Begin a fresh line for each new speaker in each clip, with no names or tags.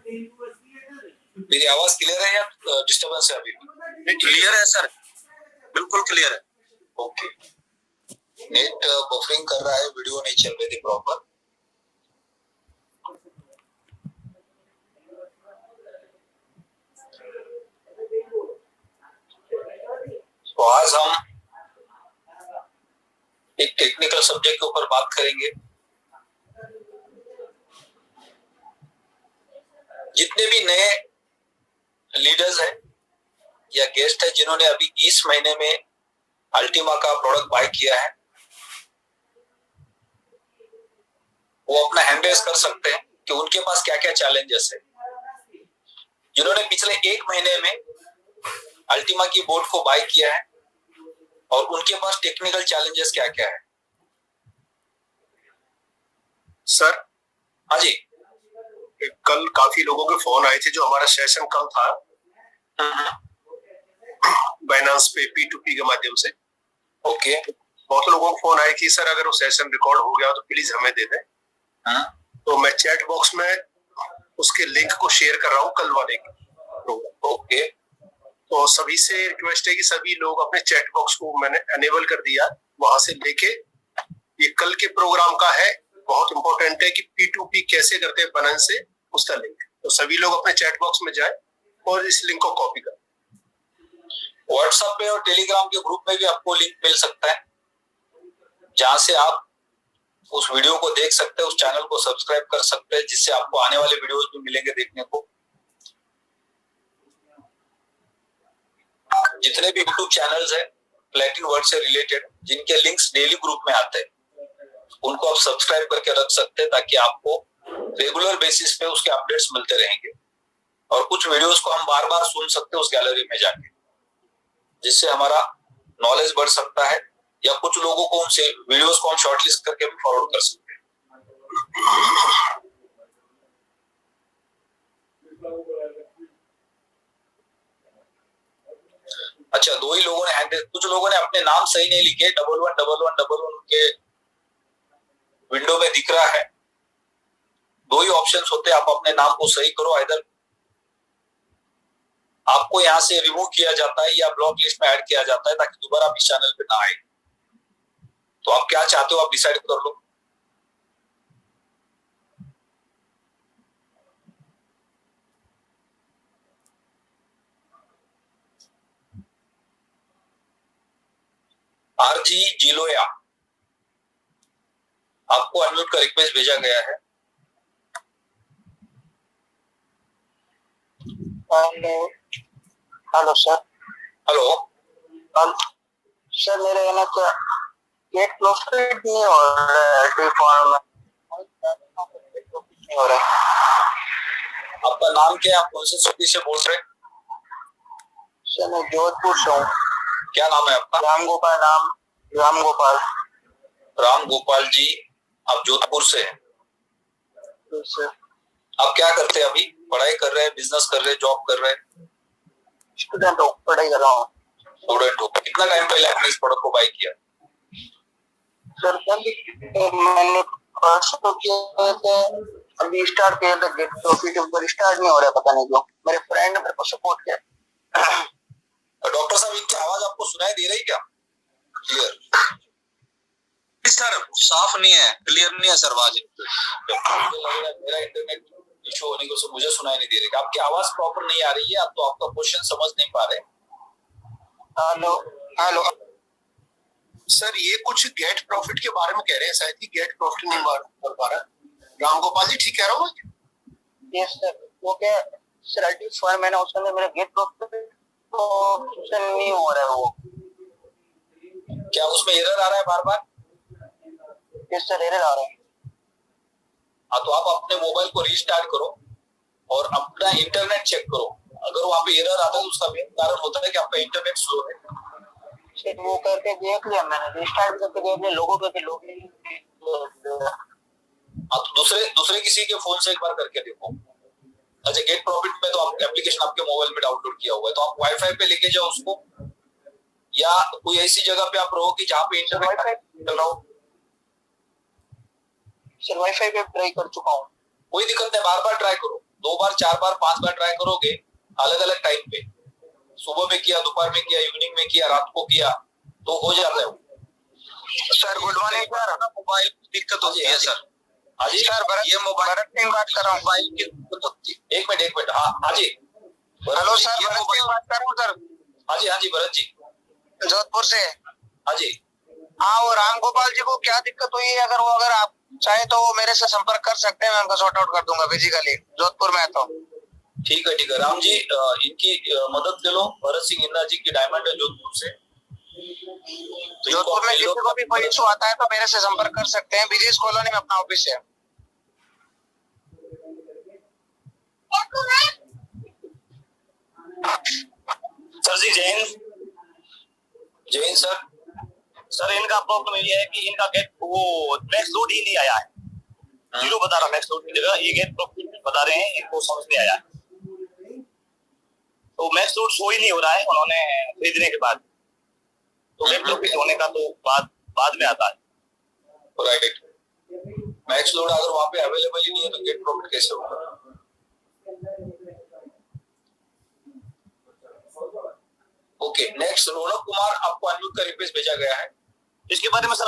मेरी आवाज क्लियर है या डिस्टर्बेंस है अभी?
क्लियर है सर, बिल्कुल क्लियर है।
ओके। नेट बफरिंग कर रहा है, वीडियो नहीं चल रही थी प्रॉपर। तो आज हम एक टेक्निकल सब्जेक्ट के ऊपर बात करेंगे। जितने भी नए लीडर्स हैं या गेस्ट हैं जिन्होंने अभी इस महीने में अल्टीमा का प्रोडक्ट बाय किया है, वो अपना हैंड रेज कर सकते हैं कि उनके पास क्या क्या चैलेंजेस है। जिन्होंने पिछले एक महीने में अल्टीमा की बोर्ड को बाय किया है और उनके पास टेक्निकल चैलेंजेस क्या क्या है।
सर
हाँ जी,
कल काफी लोगों के फोन आए थे। जो हमारा सेशन कल था बाइनेंस पे P2P के माध्यम से,
ओके,
बहुत लोगों को फोन आए कि सर अगर वो सेशन रिकॉर्ड हो गया तो प्लीज हमें दे दें। तो मैं चैट बॉक्स में उसके लिंक को शेयर कर रहा हूँ कल वाले की।
ओके,
तो सभी से रिक्वेस्ट है कि सभी लोग अपने चैट बॉक्स को मैंने एनेबल कर दिया। वहां से लेके ये कल के प्रोग्राम का है, बहुत इंपॉर्टेंट है कि P2P कैसे करते हैं बाइनेंस से, उसका लिंक। तो सभी लोग अपने चैट बॉक्स में जाए और इस लिंक को कॉपी करें।
व्हाट्सएप पे और टेलीग्राम के ग्रुप में भी आपको लिंक मिल सकता है, जहां से आप उस वीडियो को देख सकते हैं, उस चैनल को सब्सक्राइब कर सकते हैं, जिससे आपको आने वाले वीडियोस भी मिलेंगे देखने को। जितने भी यूट्यूब चैनल्स हैं प्लेटिन वर्ल्ड से रिलेटेड, जिनके लिंक्स डेली ग्रुप में आते हैं, उनको आप सब्सक्राइब करके रख सकते हैं ताकि आपको रेगुलर बेसिस पे उसके अपडेट्स मिलते रहेंगे। और कुछ वीडियोस को हम बार बार सुन सकते हैं उस गैलरी में जाके, जिससे हमारा नॉलेज बढ़ सकता है, या कुछ लोगों को उनसे वीडियोस को हम शॉर्टलिस्ट करके भी फॉरवर्ड कर सकते हैं। अच्छा, दो ही लोगों ने हैंड, कुछ लोगों ने अपने नाम सही नहीं लिखे, 111111 उनके विंडो में दिख रहा है। दो ही ऑप्शंस होते हैं, आप अपने नाम को सही करो, इधर आपको यहाँ से रिमूव किया जाता है या ब्लॉक लिस्ट में ऐड किया जाता है ताकि दोबारा आप इस चैनल पे ना आए। तो आप क्या चाहते हो, आप डिसाइड कर लो। आरजी जिलोया, आपको अनम्यूट का रिक्वेस्ट भेजा गया है।
Hello sir.
हेलो
सर, मेरे है ना क्या गेट प्रॉफिट नहीं हो रहा है, फॉर्म नहीं हो रहा है।
आपका नाम क्या है, आप कौन से सिटी से बोल रहे हैं?
सर मैं जोधपुर से हूँ।
क्या नाम है आपका?
राम गोपाल। नाम राम गोपाल।
राम गोपाल जी, आप जोधपुर से हैं।
तो सर
आप क्या करते हैं अभी? पढ़ाई कर रहे हैं, बिजनेस कर रहे हैं, जॉब कर रहे हैं?
स्टूडेंट हूँ, पढ़ाई कर रहा हूँ।
स्टूडेंट हो। कितना टाइम पहले आपने इस प्रोडक्ट को बाय किया?
सर मैंने परसों किया था, अभी स्टार्ट किया था। गेट प्रॉफिट पर स्टार्ट नहीं हो रहा, पता नहीं क्यों। मेरे फ्रेंड ने मेरे को सपोर्ट किया।
डॉक्टर साहब, इनकी आवाज आपको सुनाई दे रही क्या? Clear
sir? साफ नहीं है, क्लियर नहीं है सर आवाज।
मेरा इंटरनेट इशू होने की वजह से मुझे सुनाई नहीं दे रही। आपकी आवाज प्रॉपर नहीं आ रही है, आप तो आपका क्वेश्चन समझ नहीं पा रहे।
हेलो हेलो
सर, ये कुछ गेट प्रॉफिट के बारे में कह रहे हैं शायद, कि गेट प्रॉफिट नहीं कर पा रहा। राम गोपाल जी ठीक कह रहा हूँ?
Yes sir. वो क्या सर, अल्टी फॉर्म है ना, उसके अंदर मेरा गेट प्रॉफिट तो नहीं हो रहा है। वो
क्या उसमें एरर आ रहा है बार बार?
यस सर, एरर आ रहा है।
हाँ, तो आप अपने मोबाइल को रीस्टार्ट करो और अपना इंटरनेट चेक करो। अगर वहाँ पे एरर आता है तो उसका मेन कारण होता है कि आपका इंटरनेट स्लो है।
वो करके देख लिया मैंने, रिस्टार्ट करके देख लिया, लोगों पे लोग।
हाँ, तो दूसरे किसी के फोन से एक बार करके देखो। अच्छा, गेट प्रॉफिट में तो आप एप्लीकेशन आपके मोबाइल में डाउनलोड किया हुआ है, तो आप वाईफाई पे लेके जाओ उसको, या कोई ऐसी जगह पे आप रहो कि जहाँ पे इंटरनेट चलाओ।
सर वाईफाई पे ट्राई कर चुका हूँ,
कोई दिक्कत नहीं, बार बार ट्राई करो। 2 बार 4 बार 5 बार ट्राई करोगे अलग अलग टाइम पे, सुबह में किया, दोपहर में किया, इवनिंग में किया, रात को किया, तो हो जाता है वो।
Sir good morning sir.
Mobile की दिक्कत होती है सर।
हाँ जी
सर भरत,
ये मोबाइल
भरत सिंह बात कर रहा हूँ।
मोबाइल की दिक्कत होती है।
एक मिनट हाँ जी
हेलो सर, भरत सिंह बात कर रहा हूँ सर,
हाँ जी भरत जी,
जोधपुर से।
हाँ जी।
हाँ, वो राम गोपाल जी को क्या दिक्कत हुई है, अगर आप चाहे तो वो मेरे से संपर्क कर सकते हैं, मैं उनका सॉर्ट आउट कर दूंगा फिजिकली, जोधपुर में है तो।
ठीक है राम जी, इनकी मदद ले लो, भरत सिंह इंदा जी की डायमंड है जोधपुर से। तो
जोधपुर में किसी को भी कोई इशू आता है तो मेरे से संपर्क कर सकते हैं, बीजीएस कॉलोनी में अपना ऑफिस है।
सर जी जैन सर। सर इनका प्रॉब्लम ये है कि इनका गेट वो मैक्स लोड ही नहीं आया है, जीरो बता रहा मैक्स लोड की जगह ये गेट बता रहे हैं, इनको समझ नहीं आया। तो मैक्स लोड शो ही नहीं हो रहा है उन्होंने भेजने के बाद, तो गेट प्रॉफिट होने का तो बाद में आता है।
राइट, मैक्स लोड अगर वहां पे अवेलेबल ही नहीं है तो गेट प्रॉफिट कैसे होगा? ओके, नेक्स्ट रौनक कुमार, आपको अनम्यूट का रिक्वेस्ट भेजा गया है।
इसके बारे में सर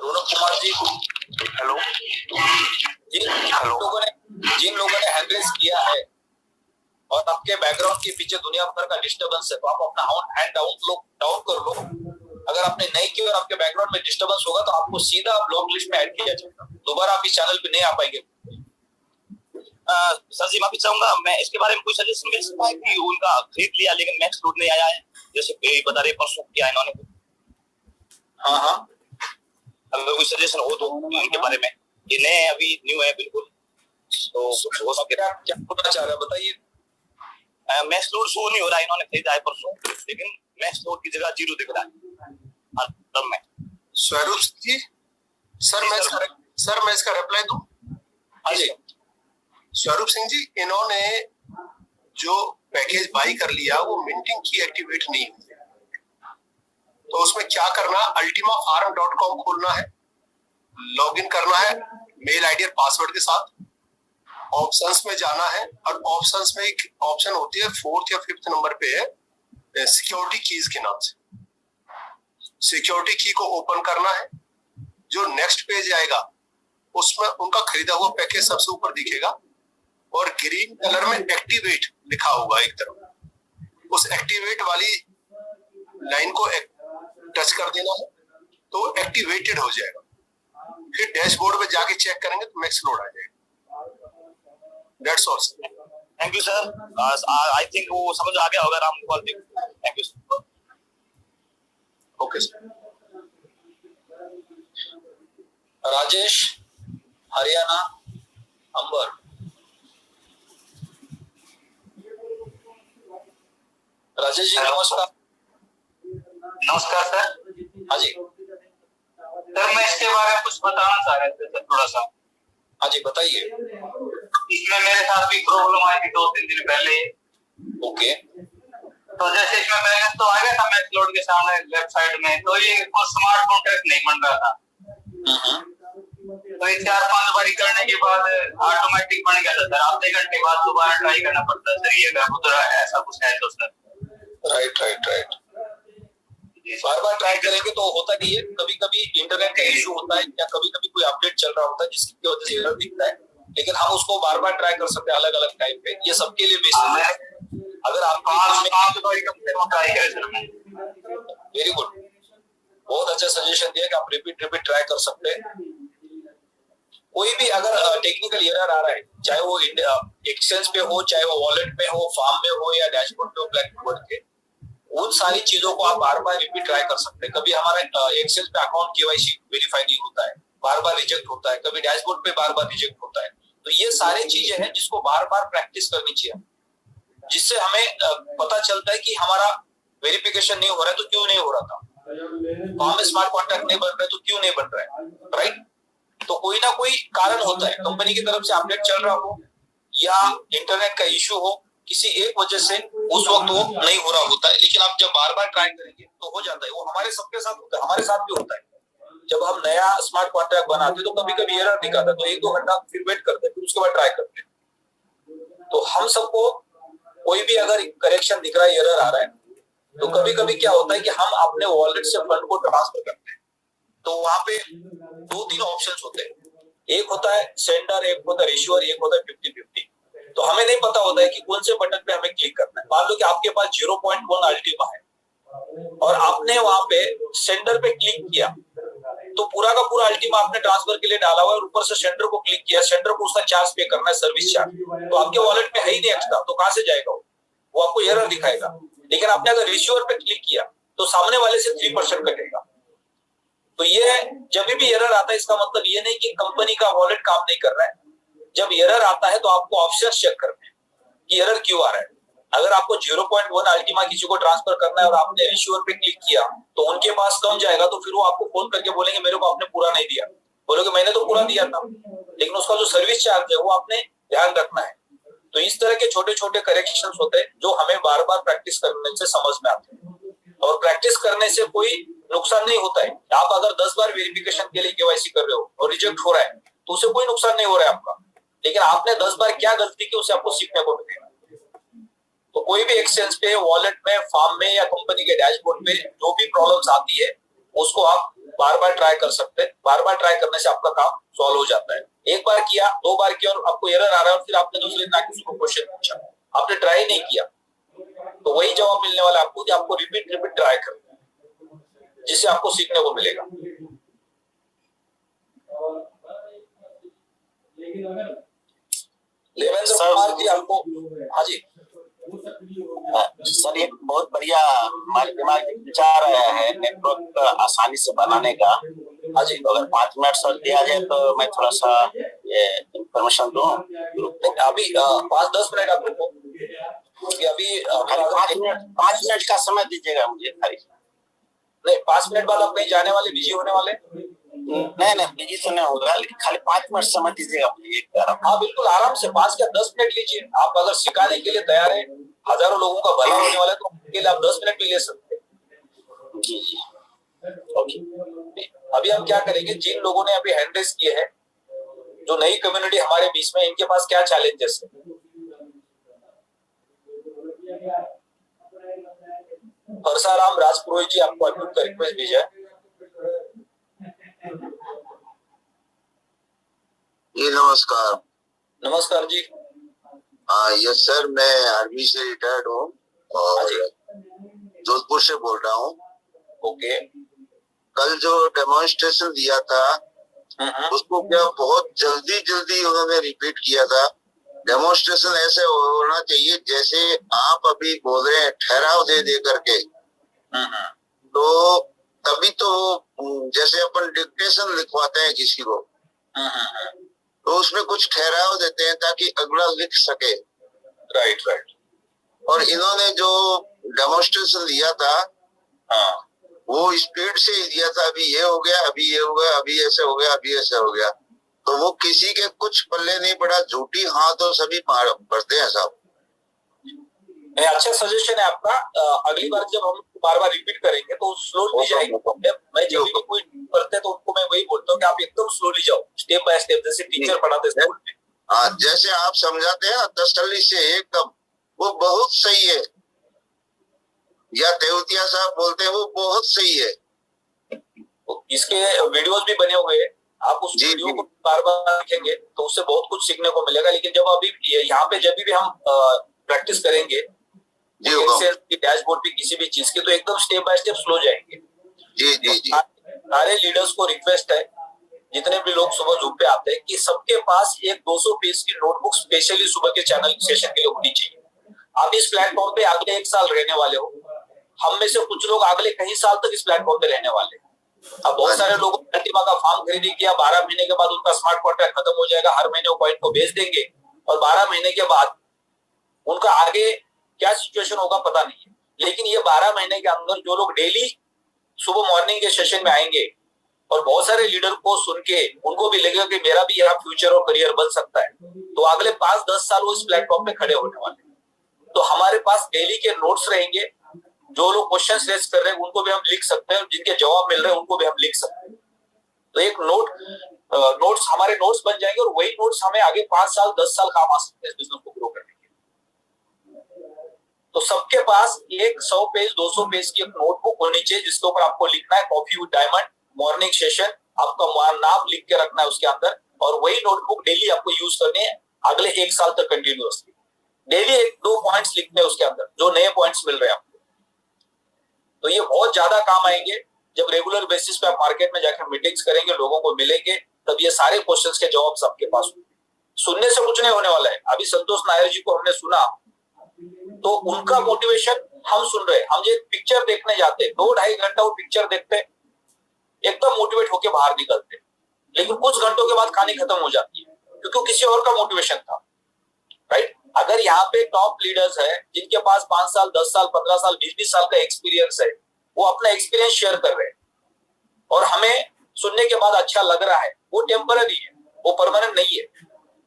रौनक कुमार जी,
हेलो
जिन लोगों ने हैंड रेज किया है और आपके बैकग्राउंड के पीछे दुनिया भर का डिस्टर्बेंस है, तो आप अपना हैंड डाउन कर लो। अगर आपने नहीं किया और आपके बैकग्राउंड में डिस्टर्बेंस होगा तो आपको सीधा ब्लॉक लिस्ट में ऐड किया जाएगा, दोबारा आप इस चैनल पे नहीं आ पाएंगे।
सर जी माफी चाहूंगा, मैं इसके बारे में कोई सजेशन मिल सकता है कि उनका खरीद लिया लेकिन मैक्स लोड नहीं आया है, जैसे बता रहे परसों किया इन्होंने।
हाँ,
अगर कोई सजेशन हो तो इनके बारे में, ये नए अभी न्यू है बिल्कुल, तो कुछ हो सके।
क्या बोलना चाह रहे हैं बताइए।
मैक्स लोड शो नहीं हो रहा है, इन्होंने खरीदा है परसों, लेकिन मैक्स लोड की जगह जीरो दिख रहा है तब में।
स्वरूप जी, सर मैं इसका रिप्लाई दूं?
हाँ जी।
स्वरूप सिंह जी, इन्होंने जो पैकेज बाई कर लिया वो मिंटिंग की एक्टिवेट नहीं हुई, तो उसमें क्या करना, ultimafarm.com खोलना है, लॉगिन करना है मेल आईडी और पासवर्ड के साथ, ऑप्शंस में जाना है और ऑप्शंस में एक ऑप्शन होती है 4th या 5th नंबर पे है सिक्योरिटी कीज के नाम से, सिक्योरिटी की को ओपन करना है। जो नेक्स्ट पेज आएगा उसमें उनका खरीदा हुआ पैकेज सबसे ऊपर दिखेगा और ग्रीन कलर में एक्टिवेट लिखा होगा एक तरफ, उस एक्टिवेट वाली लाइन को टच कर देना है तो एक्टिवेटेड हो जाएगा। फिर डैशबोर्ड पे जाके चेक करेंगे तो मैक्स लोड आ जाएगा। That's all.
Thank you sir, I think वो समझ आ गया होगा Ram Gopal ji. Thank you sir.
Okay sir.
Rajesh Haryana Ambar, Rajesh ji नमस्कार।
नमस्कार सर।
हाँ जी।
सर मैं इसके बारे में कुछ बताना चाह रहे थे सर, थोड़ा सा।
हाँ जी बताइए।
इसमें मेरे साथ भी प्रॉब्लम आई थी 2-3 दिन पहले।
ओके।
तो जैसे इसमें बैलेंस तो आ गया था मैक्स लोड के सामने लेफ्ट साइड में, तो ये स्मार्ट कॉन्ट्रैक्ट नहीं बन रहा था। तो ये 4-5 बारी करने के बाद ऑटोमेटिक बन गया था सर। आधे घंटे बाद दोबारा ट्राई करना पड़ता है सर, ये उधर ऐसा कुछ है तो सर।
राइट। बार बार ट्राई करेंगे तो होता नहीं है, कभी कभी इंटरनेट का इशू होता है या कभी कभी कोई अपडेट चल रहा होता है जिसकी वजह से एरर दिखता है, लेकिन हम उसको बार बार ट्राई कर सकते हैं अलग अलग टाइम पे। ये सबके लिए मैसेज है। अगर आप
ट्राई करें सर।
वेरी गुड, बहुत अच्छा सजेशन दिया कि आप रिपीट ट्राई कर सकते हैं। कोई भी अगर टेक्निकल एरर आ रहा है, चाहे वो एक्सचेंज पे हो, चाहे वो वॉलेट पे हो, फार्म में हो या डैशबोर्ड पे हो, ब्लैकबोर्ड के, उन सारी चीजों को आप बार बार रिपीट ट्राई कर सकते हैं। कभी हमारा एक्सेल पे अकाउंट केवाईसी वेरीफाई नहीं होता है, बार बार रिजेक्ट होता है, कभी डैशबोर्ड पे बार बार रिजेक्ट होता है। तो ये सारी चीजें हैं जिसको बार बार प्रैक्टिस करनी चाहिए, जिससे हमें पता चलता है कि हमारा वेरिफिकेशन नहीं हो रहा है तो क्यों नहीं हो रहा था, हमें स्मार्ट कॉन्ट्रैक्ट नहीं बन रहा है तो क्यों नहीं बन रहा है। राइट, तो कोई ना कोई कारण होता है, कंपनी की तरफ से अपडेट चल रहा हो या इंटरनेट का इश्यू हो, किसी एक वजह से उस वक्त वो नहीं हो रहा होता है। लेकिन आप जब बार बार ट्राई करेंगे तो हो जाता है। वो हमारे सबके साथ होता है, हमारे साथ भी होता है। जब हम नया स्मार्ट कॉन्ट्रैक्ट बनाते तो कभी कभी एरर दिखाता है, तो 1-2 घंटा फिर वेट करते, फिर उसके बाद ट्राई करते। तो हम सबको कोई भी अगर करेक्शन दिख रहा है, एरर आ रहा है, तो कभी कभी क्या होता है कि हम अपने वॉलेट से फंड को ट्रांसफर करते हैं। तो वहां पे 2-3 ऑप्शंस होते हैं, एक होता है सेंडर, एक होता है रिसीवर, एक होता है 50-50। तो हमें नहीं पता होता है कि कौन से बटन पे हमें क्लिक करना है। मान लो कि आपके पास 0.1 अल्टीमा है और आपने वहां पे सेंडर पे क्लिक किया, तो पूरा का पूरा अल्टीमा आपने ट्रांसफर के लिए डाला हुआ है और ऊपर से सेंडर को क्लिक किया, सेंडर को उसका चार्ज पे करना है, सर्विस चार्ज, तो आपके वॉलेट में है ही नहीं एक्स्ट्रा, तो कहां से जाएगा वो आपको एरर दिखाएगा। लेकिन आपने अगर रिसीवर पे क्लिक किया तो सामने वाले से 3% कटेगा। तो ये जब भी एरर आता है, इसका मतलब ये नहीं कि कंपनी का वॉलेट काम नहीं कर रहा है। जब एरर आता है तो आपको ऑप्शन चेक करने हैं कि एरर क्यों आ रहा है। अगर आपको 0.1 अल्टीमा किसी को ट्रांसफर करना है और आपने रिसीवर पे क्लिक किया तो उनके पास कम जाएगा, तो फिर वो आपको फोन करके बोलेंगे मेरे को आपने पूरा नहीं दिया। बोलोगे मैंने तो पूरा दिया था, लेकिन उसका जो सर्विस चार्ज है वो आपने ध्यान रखना है। तो इस तरह के छोटे छोटे करेक्शंस होते हैं जो हमें बार बार प्रैक्टिस करने से समझ में आते हैं, और प्रैक्टिस करने से कोई नुकसान नहीं होता है। आप अगर 10 बार वेरिफिकेशन के लिए केवाईसी कर रहे हो और रिजेक्ट हो रहा है तो उससे कोई नुकसान नहीं हो रहा है आपका, लेकिन आपने 10 बार क्या गलती की उसे आपको सीखने को मिलेगा। तो कोई भी एक्सचेंज पे, वॉलेट में, फार्म में या कंपनी के डैशबोर्ड पे जो भी प्रॉब्लम्स आती है उसको आप बार बार ट्राई कर सकते हैं। बार बार ट्राई करने से आपका काम सॉल्व हो जाता है। एक बार किया, 2 बार किया और आपको एरर आ रहा है और फिर आपने दूसरे दिन किसी को क्वेश्चन पूछा, आपने ट्राई नहीं किया, तो वही जवाब मिलने वाला आपको कि आपको रिपीट ट्राई करना है, जिससे आपको सीखने को मिलेगा। देवेंद्र कुमार जी आपको, हाँ जी
सर, एक बहुत बढ़िया हमारे दिमाग में विचार आया है नेटवर्क आसानी से बनाने का। हाँ जी, अगर 5 मिनट सर दिया जाए तो मैं थोड़ा सा ये इंफॉर्मेशन दूं।
अभी 5-10 मिनट आप रुको, अभी
5 मिनट का समय दीजिएगा मुझे खाली।
नहीं, 5 मिनट बाद आप कहीं जाने वाले, बिजी होने वाले?
नहीं, बिजी तो नहीं होगा, लेकिन खाली 5 मिनट समय दीजिएगा मुझे।
हाँ बिल्कुल, आराम से 5 या 10 मिनट लीजिए। आप अगर सिखाने के लिए तैयार है, हजारों लोगों का भला होने वाला है, तो उसके लिए आप 10 मिनट भी ले सकते हैं।
जी
ओके, अभी हम क्या करेंगे, जिन लोगों ने अभी हैंड रेज किए हैं, जो नई कम्युनिटी हमारे बीच में, इनके पास क्या चैलेंजेस है? परसाराम राजपुरोहित जी, आपको अनम्यूट का रिक्वेस्ट भेजा है।
जी नमस्कार।
नमस्कार जी।
यस सर, मैं आर्मी से रिटायर्ड हूँ और जोधपुर से बोल रहा हूँ।
ओके,
कल जो डेमोन्स्ट्रेशन दिया था उसको क्या बहुत जल्दी उन्होंने रिपीट किया था। डेमोन्स्ट्रेशन ऐसे होना चाहिए जैसे आप अभी बोल रहे हैं, ठहराव दे करके, तो तभी तो जैसे अपन डिक्टेशन लिखवाते हैं किसी को, तो उसमें कुछ ठहराव देते हैं ताकि अगला लिख सके।
राइट।
और इन्होंने जो डेमोन्स्ट्रेशन दिया था, वो स्पीड से ही दिया था, अभी ये हो गया, अभी ये हो गया, अभी ऐसे हो गया, अभी ऐसे हो गया, तो वो किसी के कुछ पल्ले नहीं पड़ा। झूठी हाँ तो सभी भरते हैं साहब।
अच्छा सजेशन है आपका। अगली बार जब हम बार बार रिपीट करेंगे तो स्लोली जाएंगे। मैं जब भी कोई करते तो उनको मैं वही बोलता हूँ कि आप एकदम स्लोली जाओ, स्टेप बाय स्टेप, जैसे टीचर पढ़ाते स्कूल में।
हाँ, जैसे आप समझाते हैं तसल्ली से एकदम, वो बहुत सही है। या तेवतिया साहब बोलते हैं, वो बहुत सही है।
इसके वीडियोस भी बने हुए हैं, आप उस वीडियो को बार बार देखेंगे तो उससे बहुत कुछ सीखने को मिलेगा। लेकिन जब अभी यहाँ पे जब भी हम प्रैक्टिस करेंगे डैशबोर्ड पे किसी भी चीज की, तो एकदम स्टेप बाय स्टेप स्लो जाएंगे।
जी।
सारे लीडर्स को रिक्वेस्ट है, जितने भी लोग सुबह जूम पे आते हैं, कि सबके पास एक 200 पेज की नोटबुक स्पेशली सुबह के चैनल सेशन के लिए होनी चाहिए। आप इस प्लेटफॉर्म पे अगले 1 साल रहने वाले हो, हम में से कुछ लोग अगले कई साल तक इस प्लेटफॉर्म पे रहने वाले हैं। अब बहुत सारे लोगों ने अल्टीमा का फॉर्म खरीदी किया, 12 महीने के बाद उनका स्मार्ट कॉन्ट्रैक्ट खत्म हो जाएगा, हर महीने वो कॉइन को बेच देंगे और 12 महीने के बाद उनका आगे क्या सिचुएशन होगा पता नहीं है। लेकिन ये 12 महीने के अंदर जो लोग डेली सुबह मॉर्निंग के सेशन में आएंगे और बहुत सारे लीडर को सुन के उनको भी लगेगा कि मेरा भी यहाँ फ्यूचर और करियर बन सकता है, तो अगले 5-10 साल वो इस प्लेटफॉर्म पे खड़े होने वाले हैं। तो हमारे पास डेली के नोट्स रहेंगे, जो लोग क्वेश्चन रेज कर रहे हैं उनको भी हम लिख सकते हैं, जिनके जवाब मिल रहे हैं उनको भी हम लिख सकते हैं। तो एक नोट्स हमारे नोट्स बन जाएंगे और वही नोट्स हमें आगे 5 साल 10 साल काम आ सकते हैं इस बिजनेस को ग्रो करने के। तो सबके पास एक 100 पेज 200 पेज की एक नोटबुक होनी चाहिए जिसके ऊपर आपको लिखना है coffee with diamond morning session, आपका नाम लिख के रखना है उसके अंदर, और वही नोटबुक डेली आपको यूज करनी है अगले 1 साल तक कंटिन्यूअसली। डेली 1-2 पॉइंट्स लिखने हैं उसके अंदर जो नए पॉइंट्स मिल रहे हैं आपको। तो ये बहुत ज्यादा काम आएंगे जब रेगुलर बेसिस पे आप मार्केट में जाकर मीटिंग्स करेंगे, लोगों को मिलेंगे, तब ये सारे क्वेश्चंस के जवाब आपके पास होंगे। सुनने से कुछ नहीं होने वाला है। अभी संतोष नायर जी को हमने सुना तो उनका मोटिवेशन हम सुन रहे हैं। हम एक पिक्चर देखने जाते 2-2.5 घंटा वो पिक्चर देखते, एकदम मोटिवेट होके बाहर निकलते, लेकिन कुछ घंटों के बाद कहानी खत्म हो जाती है क्योंकि किसी और का मोटिवेशन था, राइट। अगर यहाँ पे टॉप लीडर्स है जिनके पास 5 साल 10 साल 15 साल 20 साल का एक्सपीरियंस है, वो अपना एक्सपीरियंस शेयर कर रहे हैं और हमें सुनने के बाद अच्छा लग रहा है, वो टेम्पररी है, वो परमानेंट नहीं है।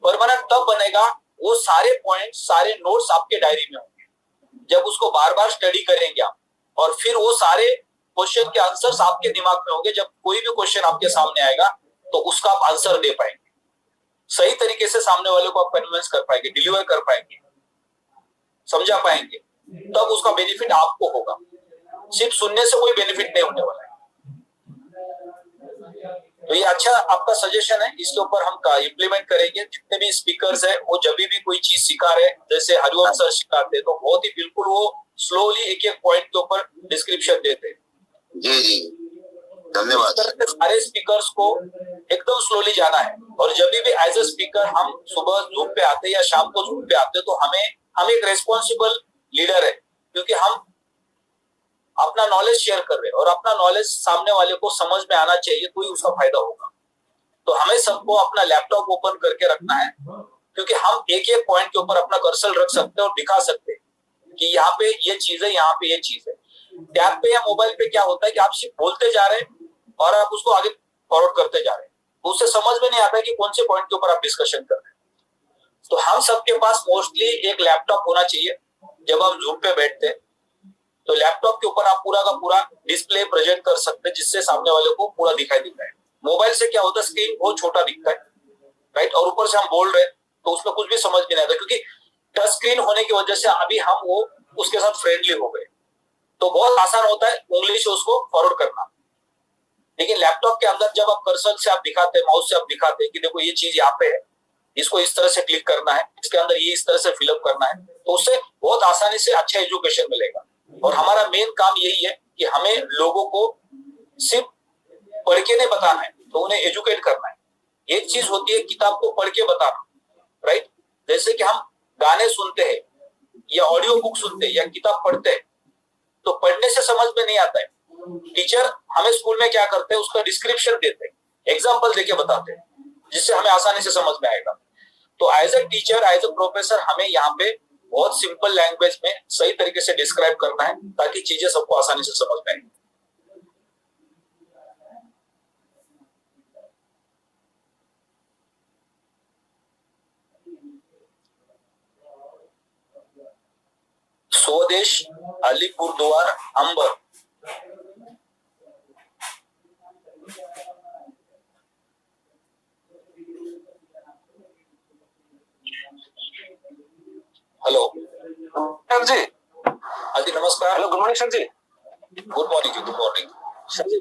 परमानेंट तब बनेगा वो सारे पॉइंट्स सारे नोट्स आपके डायरी में होंगे जब उसको बार बार स्टडी करेंगे आप, और फिर वो सारे क्वेश्चन के आंसर्स आपके दिमाग में होंगे। जब कोई भी क्वेश्चन आपके सामने आएगा तो उसका आप आंसर दे पाएंगे, सही तरीके से सामने वाले को आप कन्विंस कर पाएंगे, डिलीवर कर पाएंगे, समझा पाएंगे, तब उसका बेनिफिट आपको होगा। सिर्फ सुनने से कोई बेनिफिट नहीं होने वाला है। तो ये अच्छा आपका सजेशन है, इसके ऊपर हम इम्प्लीमेंट करेंगे। जितने भी स्पीकर्स है वो जब भी कोई चीज सिखा रहे, जैसे हरिओम सर सिखाते तो बहुत ही बिल्कुल वो स्लोली एक पॉइंट के ऊपर डिस्क्रिप्शन देते।
जी जी धन्यवाद।
सारे स्पीकर्स को एकदम स्लोली जाना है, और जब भी एज ए स्पीकर हम सुबह जूम पे आते या शाम को जूम पे आते तो हम एक रेस्पॉन्सिबल लीडर है, क्योंकि हम अपना नॉलेज शेयर कर रहे हैं और अपना नॉलेज सामने वाले को समझ में आना चाहिए तो ही उसका फायदा होगा। तो हमें सबको अपना लैपटॉप ओपन करके रखना है, क्योंकि हम एक पॉइंट के ऊपर अपना कर्सर रख सकते हैं और दिखा सकते हैं कि यहाँ पे ये चीज है, यहाँ पे ये चीज है। टैब पे या मोबाइल पे क्या होता है कि आप सिर्फ बोलते जा रहे हैं और आप उसको आगे फॉरवर्ड करते जा रहे हैं, तो उससे समझ में नहीं आता है कि कौन से पॉइंट के ऊपर आप डिस्कशन कर रहे हैं। तो हम सबके पास मोस्टली एक लैपटॉप होना चाहिए। जब आप जूम पे बैठते हैं तो लैपटॉप के ऊपर आप पूरा का पूरा डिस्प्ले प्रेजेंट कर सकते हैं, जिससे सामने वाले को पूरा दिखाई देता है। मोबाइल से क्या होता है, स्क्रीन बहुत छोटा दिखता है, राइट, और ऊपर से हम बोल रहे हैं तो उसमें कुछ भी समझ में नहीं आता, क्योंकि टच स्क्रीन होने की वजह से अभी हम वो उसके साथ फ्रेंडली हो गए, तो बहुत आसान होता है उंगली से उसको फॉरवर्ड करना। लेकिन लैपटॉप के अंदर जब आप कर्सर से आप दिखाते हैं, माउस से आप दिखाते हैं कि देखो ये चीज यहाँ पे है, इसको इस तरह से क्लिक करना है, इसके अंदर ये इस तरह से फिलअप करना है, तो उससे बहुत आसानी से अच्छा एजुकेशन मिलेगा। और हमारा मेन काम यही है कि हमें लोगों को सिर्फ पढ़ के नहीं बताना है, तो उन्हें एजुकेट करना है। एक चीज होती है किताब को पढ़ के बताना, राइट। जैसे कि हम गाने सुनते हैं या ऑडियो बुक सुनते हैं या किताब पढ़ते हैं, तो पढ़ने से समझ में नहीं आता है। टीचर हमें स्कूल में क्या करते हैं, उसका डिस्क्रिप्शन देते हैं, एग्जाम्पल देके बताते हैं, जिससे हमें आसानी से समझ में आएगा। तो as a teacher as a professor हमें यहाँ पे बहुत सिंपल लैंग्वेज में सही तरीके से डिस्क्राइब करना है, ताकि चीजें सबको आसानी से समझ में आए। स्वदेश अलीपुरद्वार अंबर। हेलो
सर जी।
हाँ जी नमस्कार।
हेलो, गुड मॉर्निंग सर जी।
गुड मॉर्निंग जी, गुड मॉर्निंग
सर जी।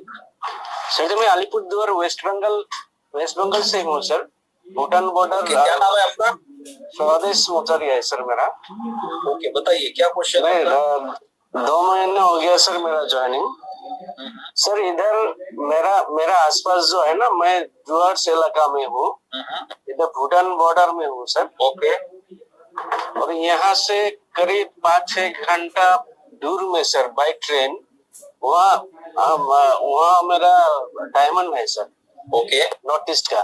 सर जी मैं अलीपुरद्वार वेस्ट बंगाल से हूँ सर। भूटान बॉर्डर।
क्या नाम है आपका?
स्वदेश मोचरिया है सर मेरा।
ओके, बताइए क्या क्वेश्चन है?
2 महीने हो गया सर मेरा ज्वाइनिंग। सर इधर मेरा आसपास जो है ना, मैं जुआर्स इलाका में हूँ, इधर भूटान बॉर्डर में हूँ सर।
ओके।
और यहाँ से करीब 5-6 घंटा दूर में सर बाय ट्रेन, वहाँ मेरा डायमंड है सर।
ओके।
नॉर्थ ईस्ट का।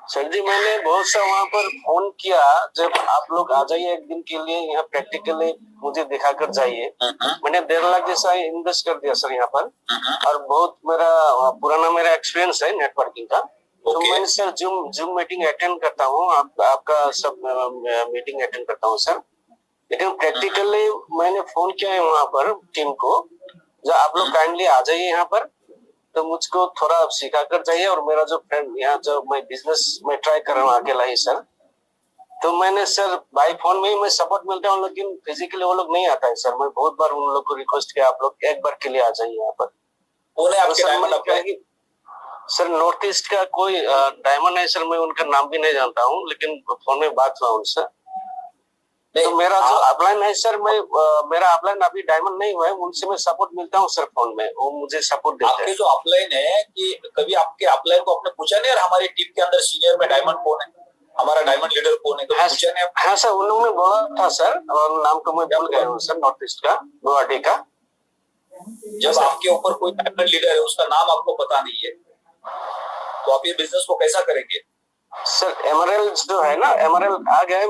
सर जी मैंने बहुत सा वहाँ पर फोन किया, जब आप लोग आ जाइए एक दिन के लिए यहाँ प्रैक्टिकली मुझे दिखाकर जाइए। मैंने 1.5 लाख जैसा इन्वेस्ट कर दिया सर यहाँ पर, और बहुत पुराना मेरा एक्सपीरियंस है नेटवर्किंग का। तो मैं सर जूम मीटिंग अटेंड करता हूँ, आपका सब मीटिंग अटेंड करता हूँ सर। लेकिन प्रैक्टिकली मैंने फोन किया है वहाँ पर टीम को, जो आप लोग काइंडली आ जाइए यहाँ पर, तो मुझको थोड़ा आप सिखा कर जाइए। और मेरा जो फ्रेंड यहाँ जो मैं बिजनेस में ट्राई कर रहा हूँ अकेला ही सर, तो मैंने सर बाई फोन में ही मैं सपोर्ट मिलता हूँ, लेकिन फिजिकली वो लोग नहीं आता है सर। मैं बहुत बार उन लोग को रिक्वेस्ट किया, आप लोग एक बार के लिए आ जाइए यहाँ पर।
कौन है आपके diamond apply?
Sir north east का कोई डायमंड है सर, मैं उनका नाम भी नहीं जानता हूँ, लेकिन फोन में बात हुआ उनसे। तो मेरा जो अपलाइन है सर, मेरा अपलाइन अभी डायमंड नहीं हुआ है, उनसे मैं सपोर्ट मिलता हूँ सर फोन में, वो मुझे सपोर्ट देते हैं।
आपके जो अपलाइन है कि कभी आपके अपलाइन को आपने पूछा नहीं यार हमारी टीम के अंदर सीनियर में डायमंड कौन है, हमारा डायमंड लीडर कौन है, कभी पूछा नहीं?
हाँ सर, उन्होंने बोला था सर, और नाम को मैं भूल गया हूँ सर, नॉर्थ ईस्ट का गुवाहाटी का।
जब आपके ऊपर कोई डायमंड लीडर है उसका नाम आपको पता नहीं है तो आप ये बिजनेस को कैसा करेंगे?
सर एमरल्ड जो है ना, एमरल्ड आ गया है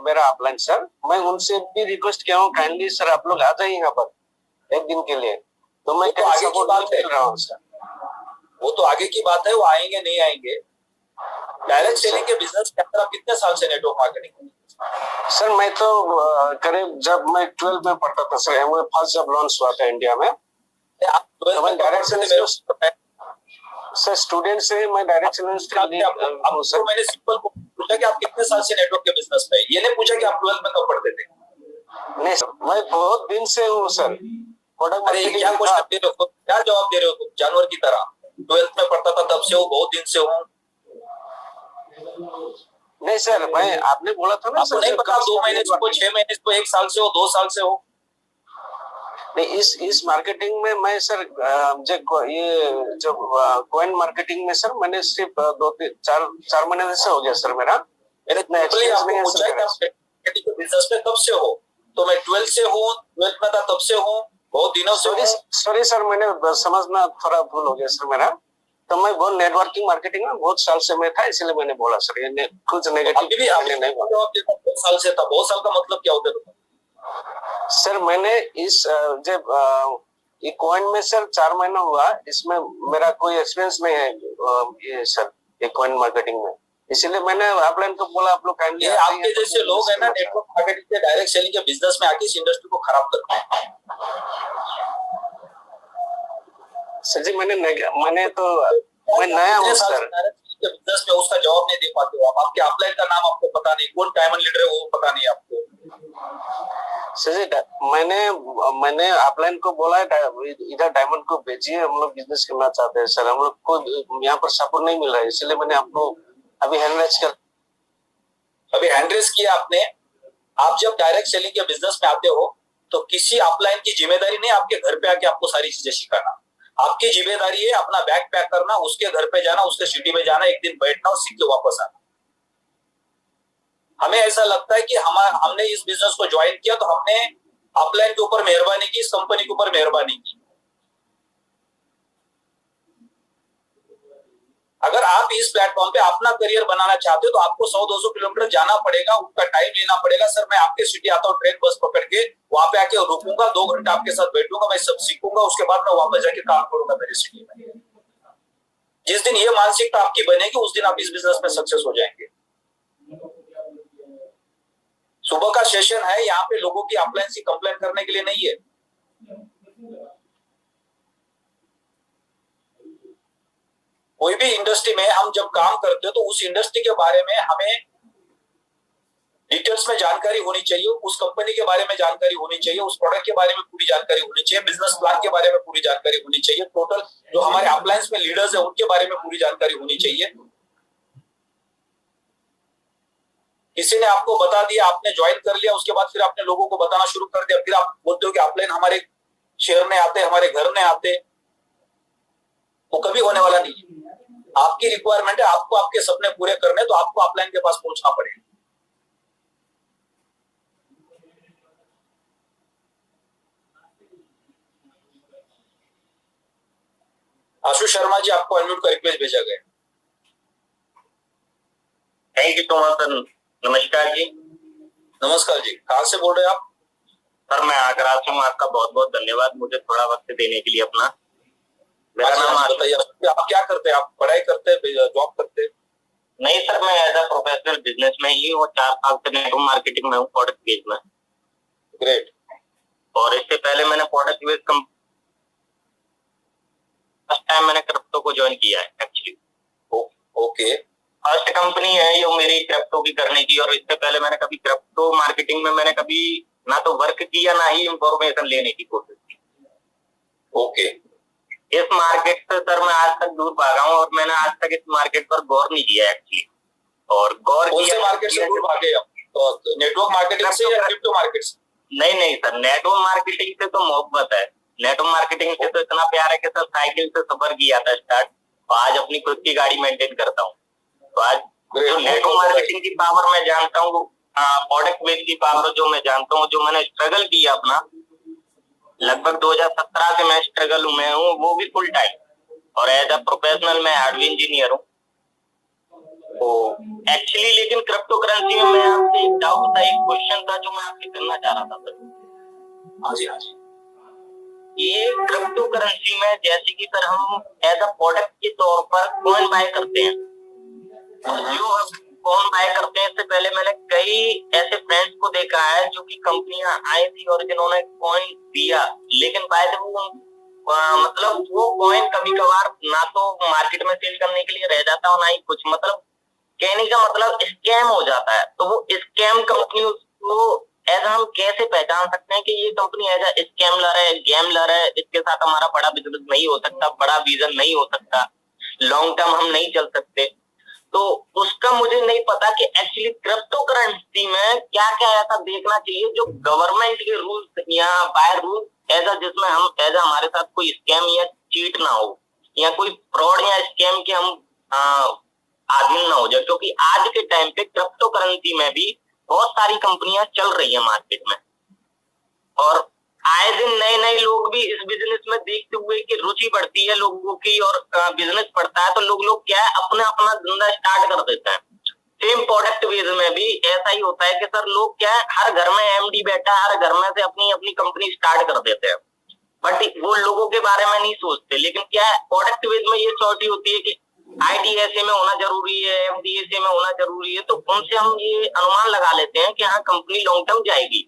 मेरा अपलाइन सर। मैं उनसे भी रिक्वेस्ट किया हूँ, काइंडली सर आप लोग आ जाइए यहाँ पर एक दिन के लिए। तो मैं
तो आगे की बात
कर रहा हूँ सर,
वो तो आगे की बात है, वो आएंगे नहीं आएंगे। डायरेक्ट सेलिंग के बिजनेस के अंदर आप कितने साल से नेटवर्क मार्केटिंग?
सर मैं तो करीब जब मैं 12 में पढ़ता था सर, फर्स्ट जब लॉन्च हुआ था इंडिया में, डायरेक्ट सेलिंग सर स्टूडेंट से मैं डायरेक्ट सेलिंग
सर। मैंने सिंपल पूछा कि आप कितने साल से नेटवर्क के बिजनेस में, ये नहीं पूछा कि आप 12 में कब पढ़ते थे।
नहीं सर, मैं बहुत दिन से हूँ सर।
अरे क्या क्वेश्चन दे रहे हो, क्या जवाब दे रहे हो तुम जानवर की तरह? 12th में पढ़ता था तब से हूँ, बहुत दिन से हूँ।
नहीं सर, मैं आपने बोला था ना सर,
नहीं पता 2 महीने से हो, 6 महीने से हो, 1 साल से हो, 2 साल से हो।
नहीं, इस मार्केटिंग में मैं सर ये जो कॉइन मार्केटिंग में सर मैंने सिर्फ 4 महीने से हो गया सर मेरा। मेरे इतना एक्सपीरियंस नहीं है सर।
बिजनेस में कब से हो? तो मैं 12 से हूँ, 12th में था तब से हूँ, बहुत दिनों से।
सॉरी सर, मैंने समझना थोड़ा भूल हो गया सर मेरा। तो मैं बहुत नेटवर्किंग मार्केटिंग में बहुत साल से मैं था, इसलिए मैंने बोला सर, ये कुछ नेगेटिव
भी आपने नहीं बोला। 2 साल से था, 2 साल का मतलब क्या होता है
सर? मैंने इस जब ये कॉइन में सर 4 महीना हुआ, इसमें मेरा कोई एक्सपीरियंस नहीं है ये सर, ये कॉइन मार्केटिंग में, इसीलिए मैंने अपलाइन को बोला आप लोग काइंडली।
आपके जैसे लोग है ना नेटवर्क मार्केटिंग के डायरेक्ट सेलिंग के बिजनेस में आके इस इंडस्ट्री को खराब करते हैं।
सर जी मैं नया हूँ सर।
बिजनेस में उसका जवाब नहीं दे पाते हो आप। आपके अपलाइन का नाम आपको पता नहीं, कौन डायमंड लीडर है वो पता नहीं आपको।
सर जी मैंने अपलाइन को बोला इधर डायमंड को भेजिए, हम लोग बिजनेस करना चाहते हैं सर, हम लोग को यहाँ पर सपोर्ट नहीं मिल रहा है, इसलिए मैंने आपको अभी हैंड रेज किया आपने। आप जब डायरेक्ट सेलिंग के बिजनेस में आते हो तो किसी अपलाइन की जिम्मेदारी नहीं आपके घर पे आके आपको सारी चीजें सिखाना। आपकी जिम्मेदारी है अपना बैग पैक करना, उसके घर पे जाना, उसके सिटी में जाना, एक दिन बैठना और सीख के वापस आना। हमें ऐसा लगता है कि हमने इस बिजनेस को ज्वाइन किया तो हमने अपलाइन के ऊपर मेहरबानी की, इस कंपनी के ऊपर मेहरबानी की। अगर आप इस प्लेटफॉर्म पे अपना करियर बनाना चाहते हो तो आपको 100-200 किलोमीटर जाना पड़ेगा, उनका टाइम लेना पड़ेगा। सर मैं आपके सिटी आता हूँ ट्रेन बस पकड़ के, वहां पे आके रुकूंगा, 2 घंटा आपके साथ बैठूंगा, मैं सब सीखूंगा, उसके बाद मैं वापस जाके काम करूंगा मेरे सिटी में। जिस दिन ये मानसिकता आपकी बनेगी उस दिन आप इस बिजनेस में सक्सेस हो जाएंगे। सुबह का सेशन है, यहाँ पे लोगों की अपलायंस की कंप्लेन करने के लिए नहीं है। कोई भी इंडस्ट्री में हम जब काम करते हो तो उस इंडस्ट्री के बारे में हमें डिटेल्स में जानकारी होनी चाहिए, उस कंपनी के बारे में जानकारी होनी चाहिए, उस प्रोडक्ट के बारे में पूरी जानकारी होनी चाहिए, बिजनेस प्लान के बारे में पूरी जानकारी होनी चाहिए, टोटल जो हमारे अपलायंस में लीडर्स है उनके बारे में पूरी जानकारी होनी चाहिए। किसी ने आपको बता दिया, आपने ज्वाइन कर लिया, उसके बाद फिर आपने लोगों को बताना शुरू कर दिया, फिर आप बोलते हो कि अपलाइन हमारे शहर में आते, हमारे घर में आते, वो कभी होने वाला नहीं है। आपकी रिक्वायरमेंट है, आपको आपके सपने पूरे करने, तो आपको अपलाइन के पास पहुंचना पड़ेगा। आशु शर्मा जी, आपको अनम्यूट का रिक्वेस्ट भेजा गया।
Thank you so much sir. नमस्कार जी।
नमस्कार जी, कहाँ से बोल रहे हैं आप?
सर मैं आगरा से हूँ। आपका बहुत बहुत धन्यवाद मुझे थोड़ा वक्त देने के लिए अपना। मेरा नाम
बताइए, आप क्या करते हैं? आप पढ़ाई करते हैं, जॉब करते हैं?
नहीं सर, मैं एज अ प्रोफेशनल बिजनेस में ही हूँ। 4 साल से नेटवर्क मार्केटिंग में हूँ, प्रोडक्ट बेस में।
ग्रेट।
और इससे पहले मैंने प्रोडक्ट बेस फर्स्ट टाइम मैंने क्रिप्टो को ज्वाइन किया है एक्चुअली।
ओके।
फर्स्ट कंपनी है ये मेरी क्रिप्टो की करने की, और इससे पहले मैंने कभी क्रिप्टो मार्केटिंग में मैंने कभी ना तो वर्क किया ना ही इंफॉर्मेशन लेने की कोशिश की।
ओके।
इस मार्केट से सर मैं आज तक दूर भागा हूँ, और मैंने आज तक इस मार्केट पर गौर नहीं किया एक्चुअली। और गौर
कौन से मार्केट से दूर भागे आप? तो नेटवर्क मार्केटिंग से या क्रिप्टो मार्केट से?
नहीं सर, नेटवर्क मार्केटिंग से तो मोहब्बत है। नेटवर्क मार्केटिंग से तो इतना प्यार है कि सर साइकिल से सफर किया था स्टार्ट, और आज अपनी खुद की गाड़ी मेंटेन करता हूँ। तो आज जो नेटवर्क मार्केटिंग की पावर मैं जानता हूँ, प्रोडक्ट बेस की पावर जो मैं जानता हूँ, जो मैंने स्ट्रगल किया अपना, लगभग 2017 से मैं स्ट्रगल में हूँ, वो भी फुल टाइम, और एज अ प्रोफेशनल मैं हार्डवेयर इंजीनियर हूँ। तो एक्चुअली लेकिन क्रिप्टो करेंसी में मैं आपसे एक डाउट था, एक क्वेश्चन था जो मैं आपसे करना चाह रहा था सर।
हाँ जी, हाँ जी।
ये क्रिप्टो करेंसी में जैसे कि सर हम एज अ प्रोडक्ट के तौर पर कॉइन बाय करते हैं, और जो हम कॉइन बाय करते हैं इससे पहले मैंने कई ऐसे फ्रेंड्स को देखा है जो कि कंपनियां आई थी और जिन्होंने कॉइन दिया, लेकिन बाय द वो मतलब वो कॉइन कभी कभार ना तो मार्केट में सेल करने के लिए रह जाता और ना ही कुछ, मतलब कहने का मतलब स्कैम हो जाता है। तो वो स्कैम कंपनी को ऐसा हम कैसे पहचान सकते हैं कि ये कंपनी ऐसा स्कैमलर है, गैमलर है, इसके साथ हमारा बड़ा बिजनेस नहीं हो सकता, बड़ा विजन नहीं हो सकता, लॉन्ग टर्म हम नहीं चल सकते। तो उसका मुझे नहीं पता कि एक्चुअली क्रिप्टो करेंसी में क्या क्या ऐसा देखना चाहिए जो गवर्नमेंट के रूल्स या बाय रूल ऐसा जिसमें हम ऐसा हमारे साथ कोई स्कैम या चीट ना हो, या कोई फ्रॉड या स्कैम के हम आधीन ना हो जाए। क्योंकि आज के टाइम पे क्रिप्टो करेंसी में भी बहुत सारी कंपनियां चल रही है मार्केट में, और आए दिन नए नए लोग भी इस बिजनेस में देखते हुए कि रुचि बढ़ती है लोगों की और बिजनेस बढ़ता है, तो लोग क्या है अपना अपना धंधा स्टार्ट कर देते हैं। सेम प्रोडक्ट बेस में भी ऐसा ही होता है कि सर लोग क्या है हर घर में एमडी बैठा है, हर घर में से अपनी अपनी कंपनी स्टार्ट कर देते हैं, बट वो लोगों के बारे में नहीं सोचते। लेकिन क्या है प्रोडक्ट बेस में ये चौटी होती है कि आईटीएसए में होना जरूरी है, एमडीएसए में होना जरूरी है, तो उनसे हम ये अनुमान लगा लेते हैं कि हाँ कंपनी लॉन्ग टर्म जाएगी।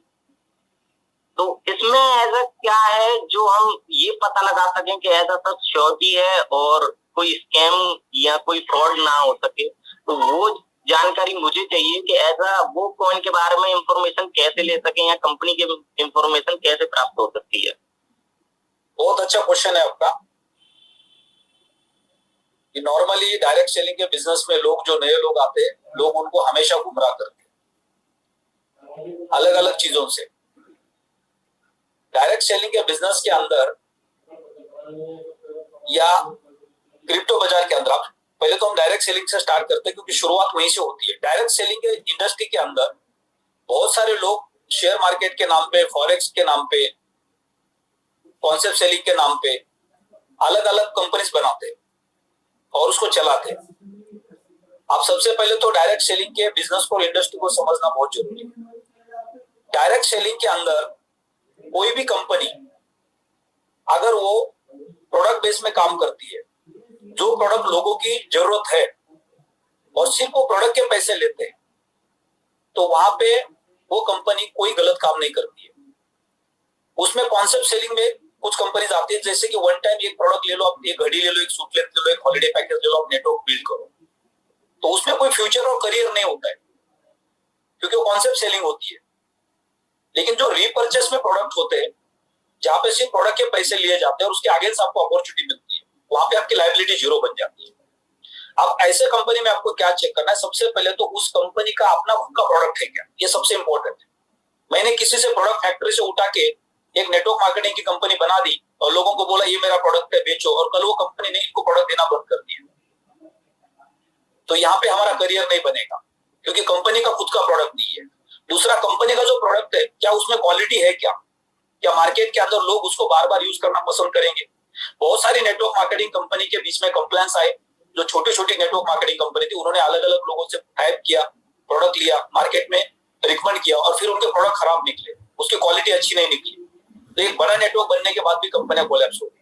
तो इसमें ऐसा क्या है जो हम ये पता लगा सकें कि ऐसा सब श्योरिटी है और कोई स्कैम या कोई फ्रॉड ना हो सके? तो वो जानकारी मुझे चाहिए कि ऐसा वो कॉइन के बारे में इंफॉर्मेशन कैसे ले सके या कंपनी के इंफॉर्मेशन कैसे प्राप्त हो सकती है।
बहुत अच्छा क्वेश्चन है आपका। कि नॉर्मली डायरेक्ट सेलिंग के बिजनेस में लोग जो नए लोग आते हैं, लोग उनको हमेशा गुमराह करते हैं अलग अलग चीजों से। डायरेक्ट सेलिंग के बिजनेस के अंदर या क्रिप्टो बाजार के अंदर, पहले तो हम डायरेक्ट सेलिंग से स्टार्ट करते हैं क्योंकि शुरुआत वहीं से होती है। डायरेक्ट सेलिंग के इंडस्ट्री के अंदर बहुत सारे लोग शेयर मार्केट के नाम पे, फॉरेक्स के नाम पे, कॉन्सेप्ट सेलिंग के नाम पे अलग अलग कंपनीज बनाते हैं और उसको चलाते हैं। अब सबसे पहले तो डायरेक्ट सेलिंग के बिजनेस को, इंडस्ट्री को समझना बहुत जरूरी है। डायरेक्ट सेलिंग के अंदर कोई भी कंपनी अगर वो प्रोडक्ट बेस में काम करती है, जो प्रोडक्ट लोगों की जरूरत है और सिर्फ वो प्रोडक्ट के पैसे लेते हैं, तो वहां पे वो कंपनी कोई गलत काम नहीं करती है। उसमें कॉन्सेप्ट सेलिंग में कुछ कंपनीज आती है, जैसे कि वन टाइम एक प्रोडक्ट ले लो, आप एक घड़ी ले लो, एक सूट ले लो, एक हॉलिडे पैकेज ले लो, आप नेटवर्क बिल्ड करो, तो उसमें कोई फ्यूचर और करियर नहीं होता है क्योंकि वो कॉन्सेप्ट सेलिंग होती है। लेकिन जो रीपर्चेस में प्रोडक्ट होते हैं, जहां पे सिर्फ प्रोडक्ट के पैसे लिए जाते हैं और उसके आगे से आपको अपॉर्चुनिटी मिलती है, वहां पे आपकी लायबिलिटी जीरो बन जाती है। अब ऐसे कंपनी में आपको क्या चेक करना है? सबसे पहले तो उस कंपनी का अपना खुद का प्रोडक्ट है क्या, ये सबसे इंपॉर्टेंट है। मैंने किसी से प्रोडक्ट फैक्ट्री से उठा के एक नेटवर्क मार्केटिंग की कंपनी बना दी और लोगों को बोला ये मेरा प्रोडक्ट है, बेचो, और कल वो कंपनी ने इनको प्रोडक्ट देना बंद कर दिया, तो यहाँ पे हमारा करियर नहीं बनेगा क्योंकि कंपनी का खुद का प्रोडक्ट नहीं है। दूसरा, कंपनी का जो प्रोडक्ट है क्या उसमें क्वालिटी है क्या मार्केट के अंदर लोग उसको बार बार यूज करना पसंद करेंगे। बहुत सारी नेटवर्क मार्केटिंग कंपनी के बीच में कंप्लेंट्स आए, जो छोटी छोटी नेटवर्क मार्केटिंग कंपनी थी, उन्होंने अलग अलग लोगों से टाइप किया, प्रोडक्ट लिया, मार्केट में रिकमेंड किया और फिर उनके प्रोडक्ट खराब निकले, उसकी क्वालिटी अच्छी नहीं निकली, तो एक बड़ा नेटवर्क बनने के बाद भी कंपनियां कोलैप्स हो गई।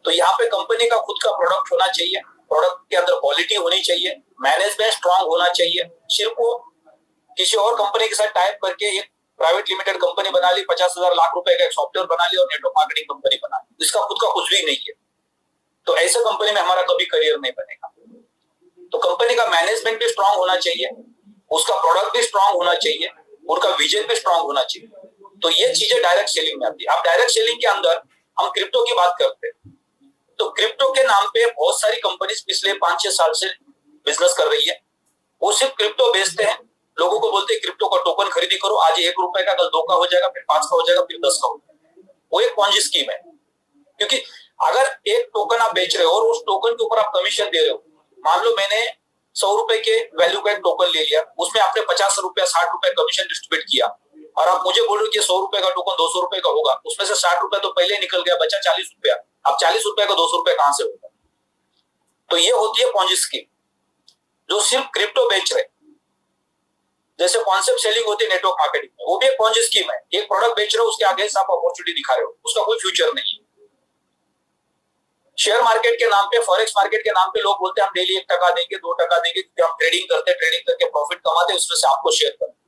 तो यहाँ पे कंपनी का खुद का प्रोडक्ट होना चाहिए, प्रोडक्ट के अंदर क्वालिटी होनी चाहिए, मैनेजमेंट स्ट्रांग होना चाहिए। सिर्फ वो किसी और कंपनी के साथ टाइप करके एक प्राइवेट लिमिटेड कंपनी बना ली, 50,000 लाख रुपए का एक सॉफ्टवेयर बना लिया और नेटवर्क मार्केटिंग कंपनी बना ली, इसका खुद का कुछ भी नहीं है, तो ऐसे कंपनी में हमारा कभी करियर नहीं बनेगा। तो कंपनी का मैनेजमेंट भी स्ट्रांग होना चाहिए, उसका प्रोडक्ट भी स्ट्रांग होना चाहिए, उनका विजन भी स्ट्रांग होना चाहिए। तो ये चीजें डायरेक्ट सेलिंग में आती है। अब डायरेक्ट सेलिंग के अंदर हम क्रिप्टो की बात करते हैं, तो क्रिप्टो के नाम पे बहुत सारी कंपनीज पिछले 5-6 साल से बिजनेस कर रही है। वो सिर्फ क्रिप्टो बेचते हैं, लोगों को बोलते हैं क्रिप्टो का टोकन खरीदी करो, आज 1 रुपए का, कल 2 का हो जाएगा, फिर 5 का हो जाएगा, फिर 10 का हो जाएगा। वो एक पॉन्जी स्कीम है, क्योंकि अगर एक टोकन आप बेच रहे हो और उस टोकन के ऊपर आप कमीशन दे रहे हो, मान लो मैंने 100 रुपए के वैल्यू का एक टोकन ले लिया, उसमें आपने 50 रुपया 60 रुपए कमीशन डिस्ट्रीब्यूट किया, और आप मुझे बोल रहे हो कि 100 रुपए का टोकन 200 रुपए का होगा, उसमें से 60 रुपए तो पहले निकल गया, बचा 40 रुपया। अब 40 रुपए का 200 रुपए कहां से होगा? तो ये होती है पॉन्जी स्कीम, जो सिर्फ क्रिप्टो बेच रहे। जैसे कॉन्सेप्ट सेलिंग होती है नेटवर्क मार्केटिंग में, वो भी एक पॉन्जी स्कीम है। एक प्रोडक्ट बेच रहे हो, उसके आगे आप अपॉर्चुनिटी दिखा रहे हो, उसका कोई फ्यूचर नहीं है। शेयर मार्केट के नाम पे, फॉरेक्स मार्केट के नाम पे लोग बोलते हैं हम डेली 1% देंगे, 2% देंगे, क्योंकि हम ट्रेडिंग करते हैं, ट्रेडिंग करके प्रॉफिट कमाते हैं, उसमें से आपको शेयर करते हैं।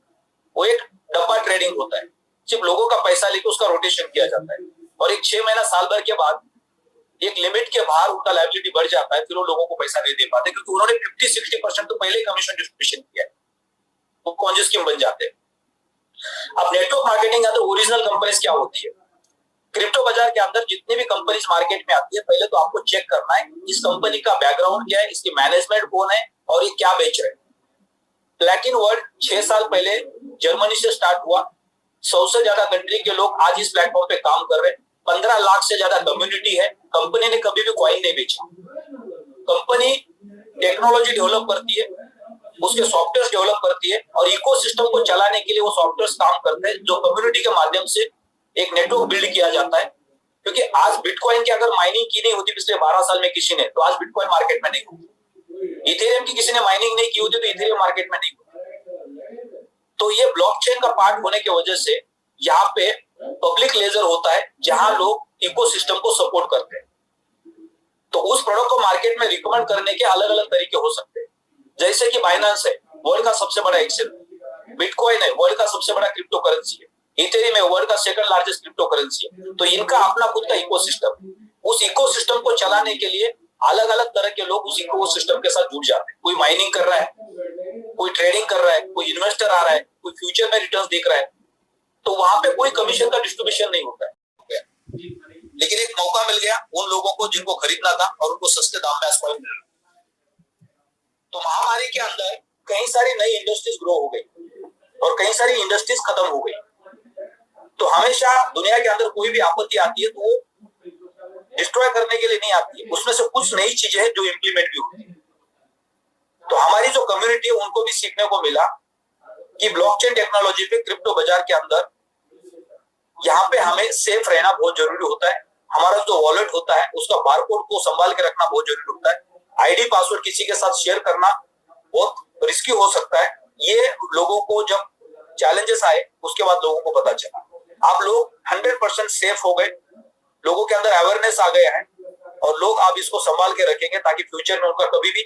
वो एक डब्बा ट्रेडिंग होता है, सिर्फ लोगों का पैसा लेके उसका रोटेशन किया जाता है, और एक 6 महीना साल भर के बाद एक लिमिट के बाहर उनका लायबिलिटी बढ़ जाता है, फिर वो लोगों को पैसा नहीं दे पाते, क्योंकि उन्होंने 50-60% तो पहले कमीशन डिस्ट्रीब्यूशन किया है, वो पॉन्जी स्कीम बन जाते हैं। अब नेटवर्क मार्केटिंग के अंदर ओरिजिनल कंपनीज क्या होती है? क्रिप्टो बाजार के अंदर जितनी भी कंपनीज मार्केट में आती है, पहले तो आपको चेक करना है इस कंपनी का बैकग्राउंड क्या है, इसकी मैनेजमेंट कौन है, और ये क्या बेच रहे हैं। प्लेटिन वर्ल्ड 6 साल पहले जर्मनी से स्टार्ट हुआ, 100 से ज्यादा कंट्री के लोग आज इस प्लेटफॉर्म पे काम कर रहे हैं, 15 लाख से ज्यादा कम्युनिटी है। कंपनी ने कभी भी कॉइन नहीं बेचा। कंपनी टेक्नोलॉजी डेवलप करती है, उसके सॉफ्टवेयर डेवलप करती है, और इकोसिस्टम को चलाने के लिए वो सॉफ्टवेयर काम करते हैं, जो कम्युनिटी के माध्यम से एक नेटवर्क बिल्ड किया जाता है। क्योंकि आज बिटकॉइन की अगर माइनिंग की नहीं होती पिछले 12 साल में किसी ने, तो आज बिटकॉइन मार्केट में नहीं होती। इथेरियम की किसी ने माइनिंग नहीं की होती, तो इथेरियम मार्केट में नहीं होती। तो ये ब्लॉकचेन का पार्ट होने की वजह से यहाँ पे पब्लिक लेजर होता है, जहां लोग इकोसिस्टम को सपोर्ट करते हैं। तो उस प्रोडक्ट को मार्केट में रिकमेंड करने के अलग अलग तरीके हो सकते हैं। जैसे कि बाइनेंस है, वर्ल्ड का सबसे बड़ा एक्सचेंज, बिटकॉइन है, वर्ल्ड का सबसे बड़ा क्रिप्टो करेंसी है, इथेरियम है, वर्ल्ड का सेकंड लार्जेस्ट क्रिप्टो करेंसी है। तो इनका अपना खुद का इकोसिस्टम, उस इकोसिस्टम को चलाने के लिए अलग अलग तरह के लोग उस इकोसिस्टम के साथ जुड़ जाते हैं। कोई माइनिंग कर रहा है, कोई ट्रेडिंग कर रहा है, कोई इन्वेस्टर आ रहा है, कोई फ्यूचर में रिटर्न्स देख रहा है। तो वहां पे कोई कमीशन का डिस्ट्रीब्यूशन नहीं होता है। लेकिन एक मौका मिल गया उन लोगों को जिनको खरीदना था, और उनको सस्ते दाम में कॉइन मिल रहा। तो महामारी के अंदर कई सारी नई इंडस्ट्रीज ग्रो हो गई और कई सारी इंडस्ट्रीज खत्म हो गई। तो हमेशा दुनिया के अंदर कोई भी आपत्ति आती है तो वो डिस्ट्रॉय करने के लिए नहीं आती है, उसमें से कुछ नई चीजें हैं जो इम्प्लीमेंट भी होती है। तो हमारी जो कम्युनिटी है उनको भी सीखने को मिला कि ब्लॉकचेन टेक्नोलॉजी पे, क्रिप्टो बाजार के अंदर यहाँ पे हमें सेफ रहना बहुत जरूरी होता है। हमारा जो वॉलेट होता है उसका बारकोड को संभाल के रखना बहुत जरूरी होता है। आईडी पासवर्ड किसी के साथ शेयर करना बहुत रिस्की हो सकता है। ये लोगों को जब चैलेंजेस आए उसके बाद लोगों को पता चला। आप लोग 100% सेफ हो गए, लोगों के अंदर अवेयरनेस आ गया है, और लोग आप इसको संभाल के रखेंगे ताकि फ्यूचर में उनका कभी भी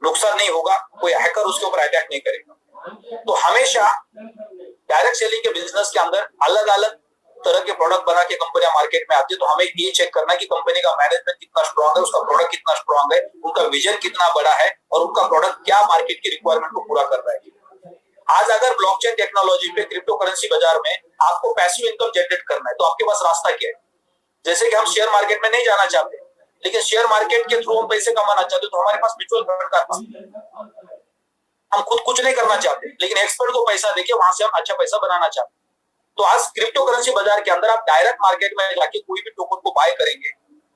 नुकसान नहीं होगा, कोई हैकर उसके ऊपर अटैक नहीं करेगा। तो हमेशा डायरेक्ट सेलिंग के बिजनेस के अंदर अलग अलग तरह के प्रोडक्ट बना के कंपनियां मार्केट में आती है। तो हमें ये चेक करना है कि कंपनी का मैनेजमेंट कितना स्ट्रांग है, उसका प्रोडक्ट कितना स्ट्रांग है, उनका विजन कितना बड़ा है, और उनका प्रोडक्ट क्या मार्केट की रिक्वायरमेंट को पूरा कर रहा है। आज अगर ब्लॉकचेन टेक्नोलॉजी पे, क्रिप्टो करेंसी बाजार में आपको पैसिव इनकम जनरेट करना है, तो आपके पास रास्ता क्या है? जैसे कि हम शेयर मार्केट में नहीं जाना चाहते, लेकिन शेयर मार्केट के थ्रू हम पैसे कमाना चाहते, तो हमारे पास म्यूचुअल फंड का है। हम खुद कुछ नहीं करना चाहते, लेकिन एक्सपर्ट को पैसा देके वहां से हम अच्छा पैसा बनाना चाहते। तो आज क्रिप्टो करेंसी बाजार के अंदर आप डायरेक्ट मार्केट में जाके कोई भी टोकन को बाय करेंगे,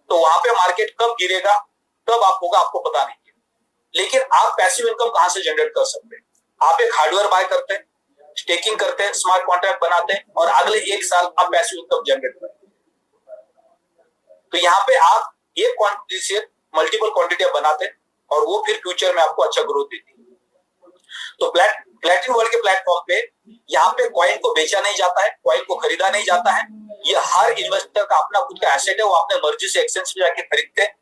तो वहां पे मार्केट कब गिरेगा, कब आप होगा, आपको पता नहीं है। लेकिन आप पैसिव इनकम कहां से जनरेट कर सकते हैं? आप एक हार्डवेयर बाय करते हैं, स्टेकिंग करते हैं, स्मार्ट कॉन्ट्रैक्ट बनाते हैं, और अगले 1 साल आप पैसिव इनकम जनरेट करते हैं। तो यहाँ पे आप एक क्वांटिटी से मल्टीपल क्वांटिटी बनाते हैं, और वो फिर फ्यूचर में आपको अच्छा ग्रोथ देती है। तो प्लेटिन वर्ल्ड के प्लेटफॉर्म पे यहाँ पे कॉइन को बेचा नहीं जाता है, कॉइन को खरीदा नहीं जाता है। ये हर इन्वेस्टर का अपना खुद का एसेट है, वो अपने मर्जी से एक्सचेंज पे जाके खरीदते हैं,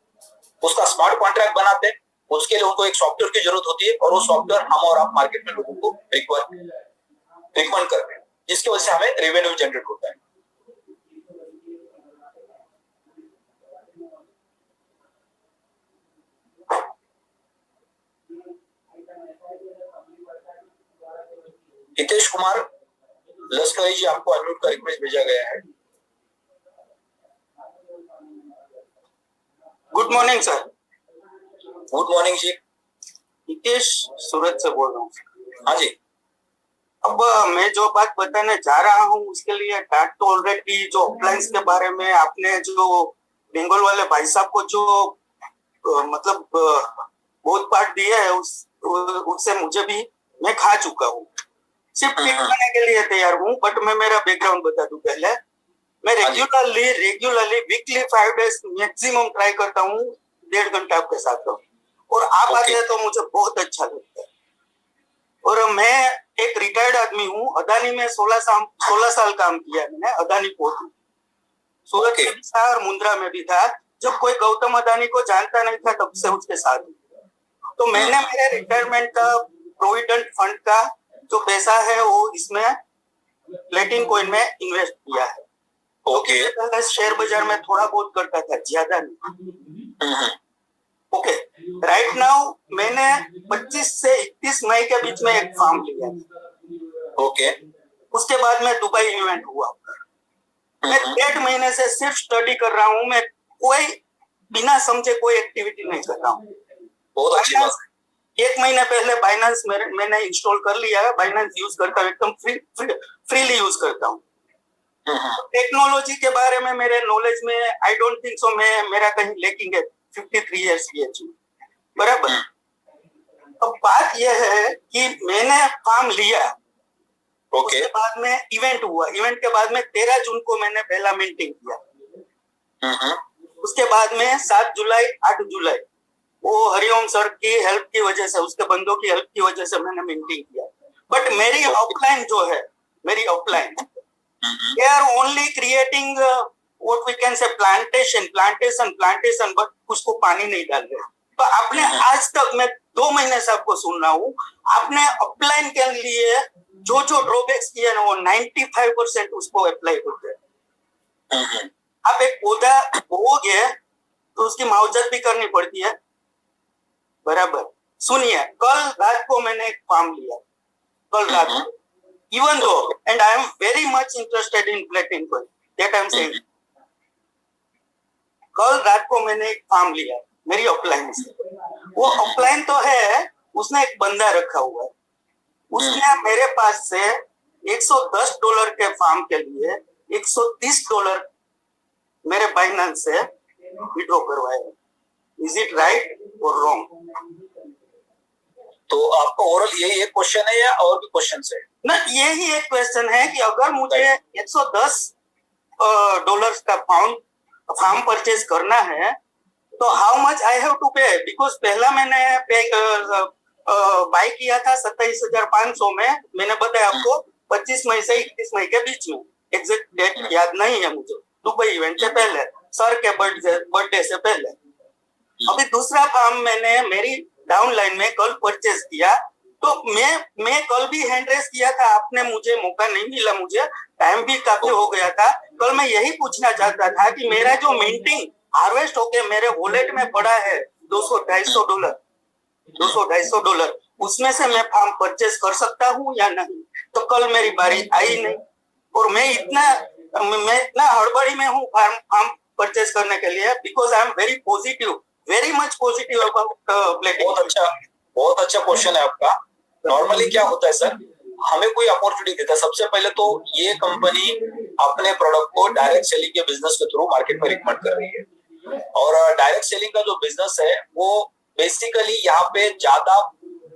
उसका स्मार्ट कॉन्ट्रैक्ट बनाते हैं। उसके लिए उनको एक सॉफ्टवेयर की जरूरत होती है, और वो सॉफ्टवेयर हम और आप मार्केट में लोगों को रिकमेंड करते हैं। जिसकी वजह से हमें रेवेन्यू जनरेट होता है। हितेश कुमार लश्करी जी, आपको अनम्यूट का रिक्वेस्ट भेजा गया है।
Good morning sir.
Good morning ji.
Hitesh Surat से बोल रहा हूँ।
हाँ जी।
अब मैं जो बात बताने जा रहा हूँ उसके लिए डाट तो ऑलरेडी जो अपलायंस के बारे में आपने जो बंगाल वाले भाई साहब को जो मतलब बहुत पार्ट दिया है उससे मुझे भी मैं खा चुका हूँ। सिर्फ ट्वीट करने के लिए तैयार हूँ, बट मैं मेरा बैकग्राउंड बता दूं पहले। मैं regularly weekly 5 days maximum try करता हूँ 1.5 घंटा आपके साथ रहूं, और आप आते हैं तो मुझे बहुत अच्छा लगता है। और मैं एक रिटायर्ड आदमी हूँ, अदानी में 16 साल काम किया मैंने, अदानी पोर्ट में, सूरत में भी था और मुंद्रा में भी था। जब कोई गौतम अदानी को जानता नहीं था तब से उसके साथ। तो मैंने मेरे रिटायरमेंट का प्रोविडेंट फंड का जो पैसा है वो इसमें प्लेटिन कॉइन में इन्वेस्ट किया है। ओके। पहले शेयर बाजार में थोड़ा बहुत करता था, ज्यादा नहीं। ओके। राइट नाउ मैंने 25 से 31 मई के बीच में एक फार्म लिया।
ओके।
उसके बाद में दुबई इवेंट हुआ। मैं 1.5 महीने से सिर्फ स्टडी कर रहा हूँ। मैं कोई बिना समझे कोई एक्टिविटी नहीं कर रहा हूँ।
बहुत अच्छी बात।
1 महीने पहले बाइनेंस मैंने इंस्टॉल कर लिया है। बाइनेंस यूज करता हूँ, एकदम फ्रीली यूज करता हूँ। टेक्नोलॉजी के बारे में मेरे नॉलेज में आई डोंट थिंक सो मेरा कहीं लैकिंग है। 53 इयर्स की एज में, बराबर। अब बात यह है कि मैंने फार्म लिया।
ओके।
उसके बाद में इवेंट हुआ। इवेंट के बाद में 13 जून को मैंने पहला मीटिंग किया। उसके बाद में 7 जुलाई 8 जुलाई वो हरिओम सर की हेल्प की वजह से, उसके बंदों की हेल्प की वजह से मैंने मीटिंग किया। बट मेरी ऑफलाइन जो है, मेरी offline, they are only creating what we can say plantation, but उसको पानी नहीं डाल रहे। तो आपने आज तक, मैं 2 महीने से आपको सुन रहा हूँ, आपने ऑफलाइन के लिए जो ड्रॉबैक्स किए ना वो 95% उसको अप्लाई करते हैं। आप एक पौधा बोओगे तो उसकी मावजत भी करनी पड़ती है, बराबर। सुनिए, कल रात को मैंने एक फार्म लिया, कल रात को, even though, and I am very much interested in प्लेटिन coin, that I am saying. कल रात को मैंने एक फार्म लिया मेरी ऑफलाइन से। वो ऑफलाइन तो है, उसने एक बंदा रखा हुआ है। उसने मेरे पास से $110 के फार्म के लिए $130 मेरे बाइनेंस से विड्रॉ करवाया। इज इट राइट और रॉन्ग?
तो आपका ओवरऑल यही एक क्वेश्चन है या और भी क्वेश्चन है?
ना, यही एक क्वेश्चन है कि अगर मुझे $110 का फार्म परचेज करना है तो how much I have to pay? Because पहला मैंने बाय किया था 27,500 में। मैंने बताया आपको 25 मई से 31 मई के बीच में, एग्जैक्ट डेट याद नहीं है मुझे, दुबई इवेंट से पहले, सर के बर्थडे से पहले। अभी दूसरा फार्म मैंने मेरी डाउनलाइन में कल परचेज किया। तो मैं कल भी हैंड रेस किया था, आपने मुझे मौका नहीं मिला, मुझे टाइम भी काफी हो गया था। कल मैं यही पूछना चाहता था कि मेरा जो मिंटिंग हार्वेस्ट होके मेरे वॉलेट में पड़ा है $200-250, उसमें से मैं फार्म परचेज कर सकता हूँ या नहीं? तो कल मेरी बारी आई नहीं, और मैं इतना हड़बड़ी में हूँ फार्म परचेज करने के लिए, because I am very much positive about platinum.
बहुत अच्छा क्वेश्चन है आपका। नॉर्मली क्या होता है सर, हमें कोई अपॉर्चुनिटी देता है, सबसे पहले तो ये कंपनी अपने प्रोडक्ट को डायरेक्ट सेलिंग के बिजनेस के थ्रू मार्केट में रिकमेंड कर रही है। और डायरेक्ट सेलिंग का जो बिजनेस है वो बेसिकली यहाँ पे ज्यादा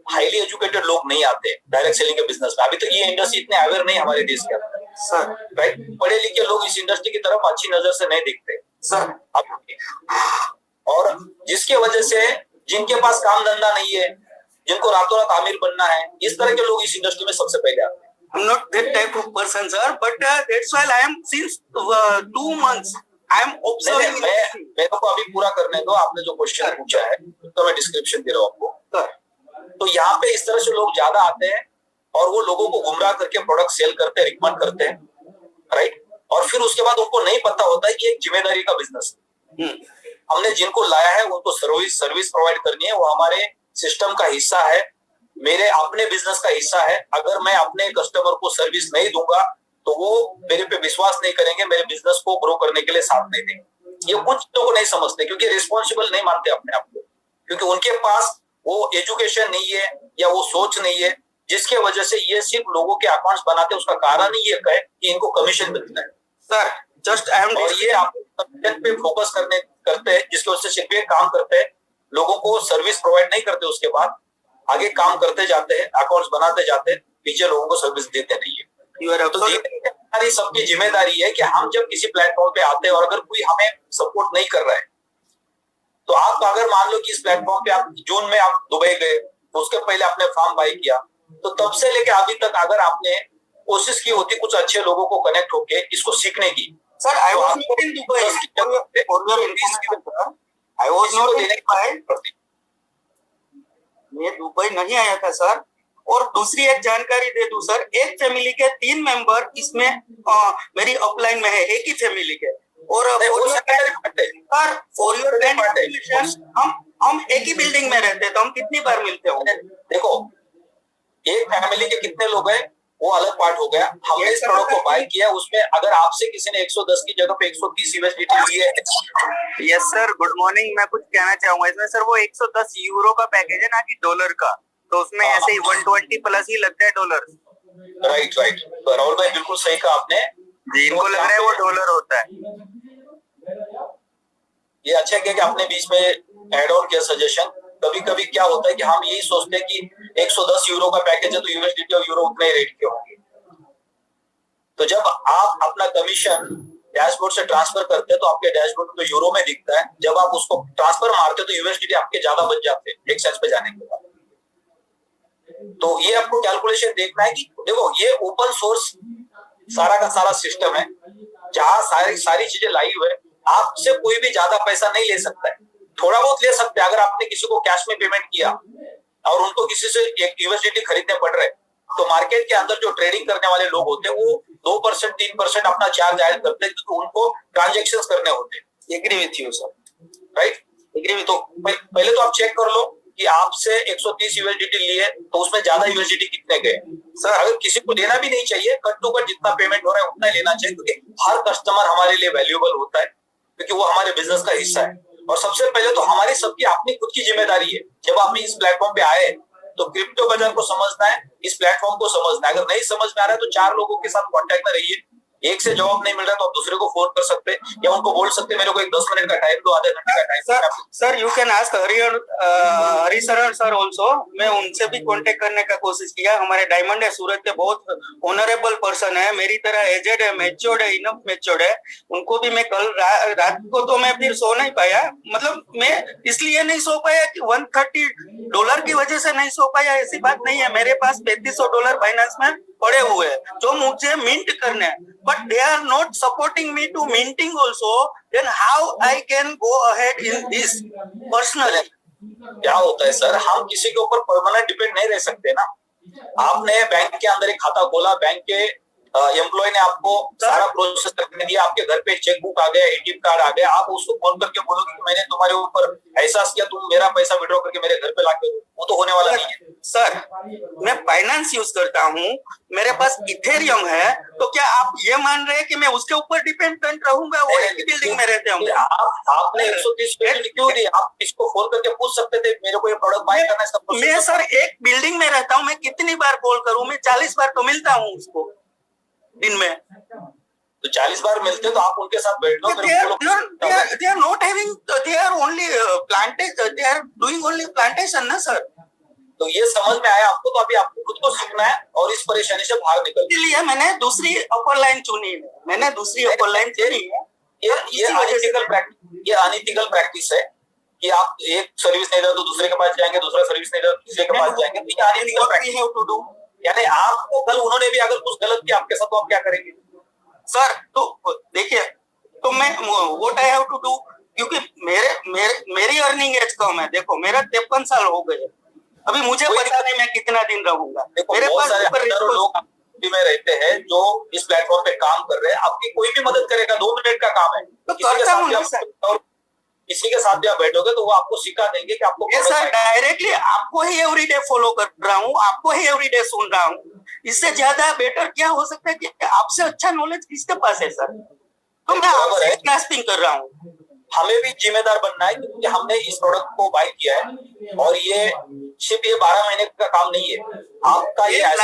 हाईली एजुकेटेड लोग नहीं आते डायरेक्ट सेलिंग के बिजनेस में। अभी तो ये इंडस्ट्री इतने अवेयर नहीं हमारे देश के अंदर सर, राइट? पढ़े लिखे लोग इस इंडस्ट्री की तरफ अच्छी नजर से नहीं देखते सर। और जिसके वजह से जिनके पास काम धंधा नहीं है, जिनको रातों रात आमिर बनना है, इस तरह के लोग इस इंडस्ट्री में सबसे पहले आते हैं।
I'm not that type of person, sir, but that's why I am since 2 months I am observing.
मेरे को अभी पूरा करने दो, आपने जो क्वेश्चन पूछा है तो मैं डिस्क्रिप्शन दे रहा हूँ आपको। तो यहाँ पे इस तरह से लोग ज्यादा आते हैं और वो लोगों को गुमराह करके प्रोडक्ट सेल करते हैं, रिकमेंड करते हैं, राइट। और फिर उसके बाद उनको नहीं पता होता है कि एक जिम्मेदारी का बिजनेस है। हमने जिनको लाया है उनको सर्विस प्रोवाइड करनी है, वो हमारे सिस्टम का हिस्सा है, मेरे अपने बिजनेस का हिस्सा है। अगर मैं अपने कस्टमर को सर्विस नहीं दूंगा तो वो मेरे पे विश्वास नहीं करेंगे, मेरे बिजनेस को ग्रो करने के लिए साथ नहीं देंगे। ये कुछ लोग नहीं समझते क्योंकि रिस्पॉन्सिबल नहीं मानते अपने आप को, क्योंकि उनके पास वो एजुकेशन नहीं है या वो सोच नहीं है, जिसके वजह से ये सिर्फ लोगों के अकाउंट्स बनाते हैं। उसका कारण ही ये है कि इनको कमीशन मिलता है
सर। जस्ट आई एम,
और ये आप कमीशन पे फोकस करते हैं, जिसकी वजह से सिर्फ ये काम करते हैं, लोगों को सर्विस प्रोवाइड नहीं करते, उसके बाद आगे काम करते जाते हैं, अकाउंट्स बनाते जाते हैं, पीछे लोगों को सर्विस देते नहीं है। तो हमारी सबकी जिम्मेदारी है कि हम जब किसी प्लेटफॉर्म पे आते हैं और अगर कोई हमें सपोर्ट नहीं कर रहा है, तो आप अगर मान लो कि इस प्लेटफॉर्म पे आप जून में आप दुबई गए, तो उसके पहले आपने फॉर्म बाय किया, तो तब से लेके अभी तक अगर आपने कोशिश की होती कुछ अच्छे लोगों को कनेक्ट होके इसको सीखने की,
sir I was not in Dubai, I was not in Dubai, मैं दुबई नहीं आया था सर। और दूसरी एक जानकारी दे दूं सर, एक फैमिली के 3 मेंबर इसमें मेरी अपलाइन में है, एक ही फैमिली के। और सर फॉर योर इन्फॉर्मेशन, हम एक ही बिल्डिंग में रहते हैं, तो हम कितनी बार मिलते होंगे?
देखो, एक फैमिली के कितने लोग हैं वो अलग पार्ट हो गया। हमने इस प्रोडक्ट को बाय किया, उसमें अगर आपसे किसी ने 110 की जगह पे 130 यूएसडीटी ली है।
Yes sir, good morning. मैं कुछ कहना चाहूंगा इसमें सर, वो 110 यूरो का पैकेज है ना कि डॉलर का, तो उसमें ऐसे ही 120 प्लस ही लगता है डॉलर।
राइट, राहुल भाई बिल्कुल सही कहा आपने
जी, इनको लग रहा है वो डॉलर होता है।
ये अच्छा किया कि आपने बीच में ऐड ऑन किया सजेशन। कभी कभी क्या होता है कि हम यही सोचते हैं कि 110 यूरो का पैकेज है तो यूएसडीटी और यूरो उतने ही रेट के होंगे। तो जब आप अपना कमीशन डैशबोर्ड से ट्रांसफर करते हैं तो आपके डैशबोर्ड में तो यूरो में दिखता है, जब आप उसको ट्रांसफर मारते तो यूएसडीटी आपके ज्यादा बच जाते हैं एक्सचेंज पे जाने के बाद। तो ये आपको कैलकुलेशन देखना है कि देखो, ये ओपन सोर्स सारा का सारा सिस्टम है, जहां सारी चीजें लाइव है। आपसे कोई भी ज्यादा पैसा नहीं ले सकता है, थोड़ा बहुत ले सकते हैं। अगर आपने किसी को कैश में पेमेंट किया और उनको किसी से एक यूएसडीटी खरीदने पड़ रहे, तो मार्केट के अंदर जो ट्रेडिंग करने वाले लोग होते हैं वो 2% 3% अपना चार्ज ऐड करते हैं, क्योंकि उनको ट्रांजेक्शन्स करने होते हैं। Agree with you sir, right, agree with. तो पहले तो आप चेक कर लो कि आपसे 130 यूएसडीटी लिए तो उसमें ज्यादा यूएसडीटी कितने गए। सर अगर किसी को लेना भी नहीं चाहिए, कट टू कट जितना पेमेंट हो रहा है उतना लेना चाहिए, क्योंकि हर कस्टमर हमारे लिए वैल्यूएबल होता है, क्योंकि वो हमारे बिजनेस का हिस्सा है। और सबसे पहले तो हमारी सबकी अपनी खुद की जिम्मेदारी है, जब आप इस प्लेटफॉर्म पे आए तो क्रिप्टो बाजार को समझना है, इस प्लेटफॉर्म को समझना है। अगर नहीं समझ में आ रहा है तो 4 लोगों के साथ कांटेक्ट में रहिए। एक से जवाब नहीं मिल रहा तो आप दूसरे को फोन कर सकते हैं या उनको बोल सकते हैं मेरे को एक 10 मिनट का टाइम दो, आधे घंटे का time.
Sir you can ask Harisharan sir also. मैं उनसे भी कांटेक्ट करने का कोशिश किया। हमारे डायमंड है सूरत के, बहुत ऑनरेबल पर्सन है, मेरी तरह एजेड है, मैच्योर्ड है, इनफ मैच्योर्ड है। उनको भी मैं कल रात को तो मैं फिर सो नहीं पाया, मतलब मैं इसलिए नहीं सो पाया कि $130 की वजह से नहीं सो पाया, ऐसी बात नहीं है। मेरे पास $3500 फाइनेंस में पड़े हुए हैं जो मुझे मिंट करने हैं, but they are not supporting me to minting also. Then how I can go ahead in this personally?
क्या होता है सर, हम किसी के ऊपर परमानेंट डिपेंड नहीं रह सकते ना। आपने बैंक के अंदर एक खाता खोला, बैंक के एम्प्लॉय ने आपको सारा प्रोसेस करके दिया, आपके घर पे चेकबुक आ गया, एटीएम कार्ड आ गया, आप उसको फोन करके बोलोगे कि मैंने तुम्हारे ऊपर एहसास किया, तुम मेरा पैसा विड्रॉ करके मेरे घर पे लाके दो, वो तो होने वाला नहीं है।
सर मैं फाइनेंस यूज करता हूँ, मेरे पास इथेरियम है, तो क्या आप ये मान रहे हैं कि मैं उसके ऊपर डिपेंडेंट रहूंगा? वो एक बिल्डिंग में रहते होंगे।
आपने 130 क्यों दी? आप इसको फोन करके पूछ सकते थे मेरे को ये प्रोडक्ट बाय करना है। सब
मैं सर एक बिल्डिंग में रहता हूँ, मैं कितनी बार कॉल करूँ? मैं 40 बार तो मिलता हूँ उसको दिन में।
तो 40 बार मिलते तो आप उनके साथ बैठ लो।
they are not having, they are only plantation, they are doing only plantation ना सर।
तो ये समझ में आया आपको, तो अभी आपको खुद को सीखना है और इस परेशानी से बाहर निकलना है।
इसलिए मैंने दूसरी अपर लाइन चुनी है, मैंने दूसरी अपर लाइन चुनी है।
ये अनइथिकल प्रैक्टिस है कि आप एक सर्विस नहीं दे तो दूसरे के पास जाएंगे, दूसरा सर्विस नहीं दे तो तीसरे के पास जाएंगे। तो ये अनइथिकल प्रैक्टिस, यानी आपको कल उन्होंने भी अगर कुछ गलत किया आपके साथ तो आप क्या करेंगे
सर? तो देखिए, तो मैं what I have to do, क्योंकि मेरी अर्निंग एज कम है। देखो मेरा 53 साल हो गए, अभी मुझे पता नहीं मैं कितना दिन रहूंगा। मेरे
बहुत
पास
सारे
ऊपर
हजारों लोग आपकी में रहते हैं जो इस प्लेटफॉर्म पे काम कर रहे हैं, आपकी कोई भी मदद करेगा, 2 मिनट का काम है,
तो
किसी के
करता
साथ
हूँ
भी
ना
आप
सर।
और किसी के साथ भी आप बैठोगे तो वो आपको सिखा देंगे कि आपको
ये सर डायरेक्टली आपको ही एवरीडे फॉलो कर रहा हूँ, आपको ही एवरीडे सुन रहा हूँ। इससे ज्यादा बेटर क्या हो सकता है कि आपसे अच्छा नॉलेज किसके पास है सर? तो मैं आपसे ग्रास्पिंग कर रहा हूँ।
हमें भी जिम्मेदार बनना है क्योंकि हमने इस प्रोडक्ट को बाय किया है और ये सिर्फ ये 12 महीने का काम नहीं है आपका, ये
मैं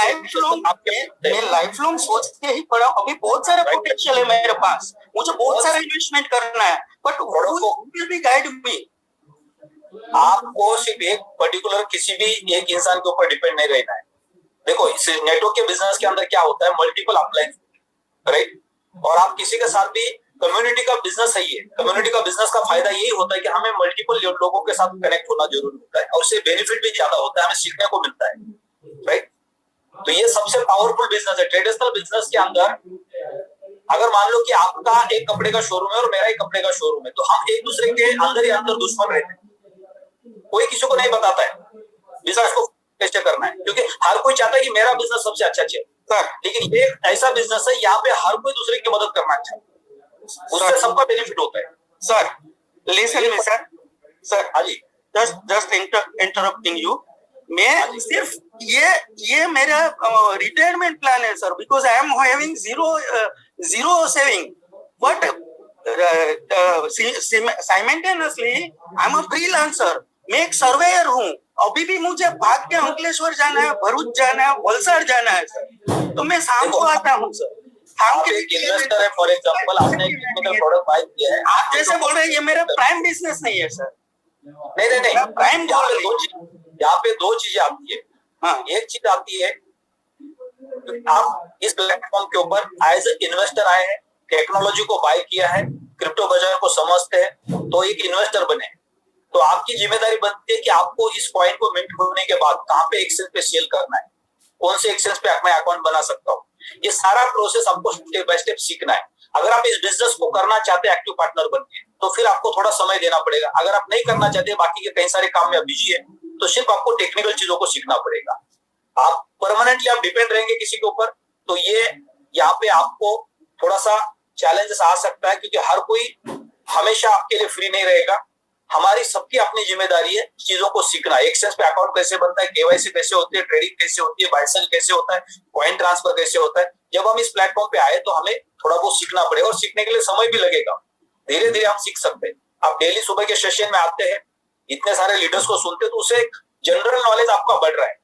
लाइफ लॉन्ग सोच के ही पड़ा। अभी बहुत सारा पोटेंशियल है मेरे पास, मुझे बहुत सारा इन्वेस्टमेंट करना है, but will be guide me.
आपको सिर्फ एक पर्टिकुलर किसी भी एक इंसान के ऊपर डिपेंड नहीं रहना है। देखो इस नेटवर्क के बिजनेस के अंदर क्या होता है, मल्टीपल अपलाइन, राइट, और आप किसी के साथ भी कम्युनिटी का बिजनेस है, ये कम्युनिटी का बिजनेस का फायदा यही होता है कि हमें मल्टीपल लोगों के साथ कनेक्ट होना जरूरी होता है और उससे बेनिफिट भी ज्यादा होता है, हमें सीखने को मिलता है, राइट। तो ये सबसे पावरफुल बिजनेस है। ट्रेडिशनल बिजनेस के अंदर अगर मान लो कि आपका एक कपड़े का शोरूम है और मेरा एक कपड़े का शोरूम है, तो हम एक दूसरे के अंदर ही अंदर दुश्मन रहते हैं, कोई किसी को नहीं बताता है बिजनेस को कैसे करना है, क्योंकि हर कोई चाहता है कि मेरा बिजनेस सबसे अच्छा चले सर। लेकिन ये ऐसा बिजनेस है यहाँ पे हर कोई दूसरे की मदद करना चाहता है, उससे सबका बेनिफिट होता है
sir. Listen me sir, sir
हाँ जी,
जस्ट इंटरप्टिंग यू। मैं सिर्फ ये मेरा रिटायरमेंट प्लान है sir, because I am having zero saving, but simultaneously I am a freelancer. मैं एक सर्वेयर हूँ। अभी भी मुझे भाग के अंकलेश्वर जाना है, भरूच जाना है, वलसाड जाना है सर, तो मैं शाम को आता हूँ सर।
आप एक इन्वेस्टर है, फॉर एग्जांपल आपने एक टेक्निकल प्रोडक्ट बाय किया है,
आप जैसे बोल रहे हैं ये मेरा प्राइम बिजनेस नहीं है सर।
नहीं
प्राइम
यहाँ पे दो चीजें आती है।
हाँ,
एक चीज आती है आप इस प्लेटफॉर्म के ऊपर एज ए इन्वेस्टर आए हैं, टेक्नोलॉजी को बाय किया है, क्रिप्टो बाजार को समझते हैं, तो एक इन्वेस्टर बने, तो आपकी जिम्मेदारी बनती है कि आपको इस कॉइन को मिंट होने के बाद कहाँ पे एक्सचेंज पे सेल करना है, कौन से एक्सचेंज पे मैं अकाउंट बना सकता हूँ, ये सारा प्रोसेस आपको स्टेप बाय स्टेप सीखना है। अगर आप इस बिजनेस को करना चाहते हैं एक्टिव पार्टनर बनके, तो फिर आपको थोड़ा समय देना पड़ेगा। अगर आप नहीं करना चाहते, बाकी के कई सारे काम में बिजी है, तो सिर्फ आपको टेक्निकल चीजों को सीखना पड़ेगा। आप परमानेंटली आप डिपेंड रहेंगे किसी के ऊपर, तो ये यहाँ पे आपको थोड़ा सा चैलेंजेस आ सकता है, क्योंकि हर कोई हमेशा आपके लिए फ्री नहीं रहेगा। हमारी सबकी अपनी जिम्मेदारी है चीजों को सीखना। एक्सचेंज पे अकाउंट कैसे बनता है, केवाईसी कैसे होती है, ट्रेडिंग कैसे होती है, बाय सेल कैसे होता है, कॉइन ट्रांसफर कैसे होता है। जब हम इस प्लेटफॉर्म पे आए तो हमें थोड़ा बहुत सीखना पड़ेगा और सीखने के लिए समय भी लगेगा। धीरे धीरे हम सीख सकते हैं। आप डेली सुबह के सेशन में आते हैं, इतने सारे लीडर्स को सुनते हैं, तो उससे एक जनरल नॉलेज आपका बढ़ रहा है।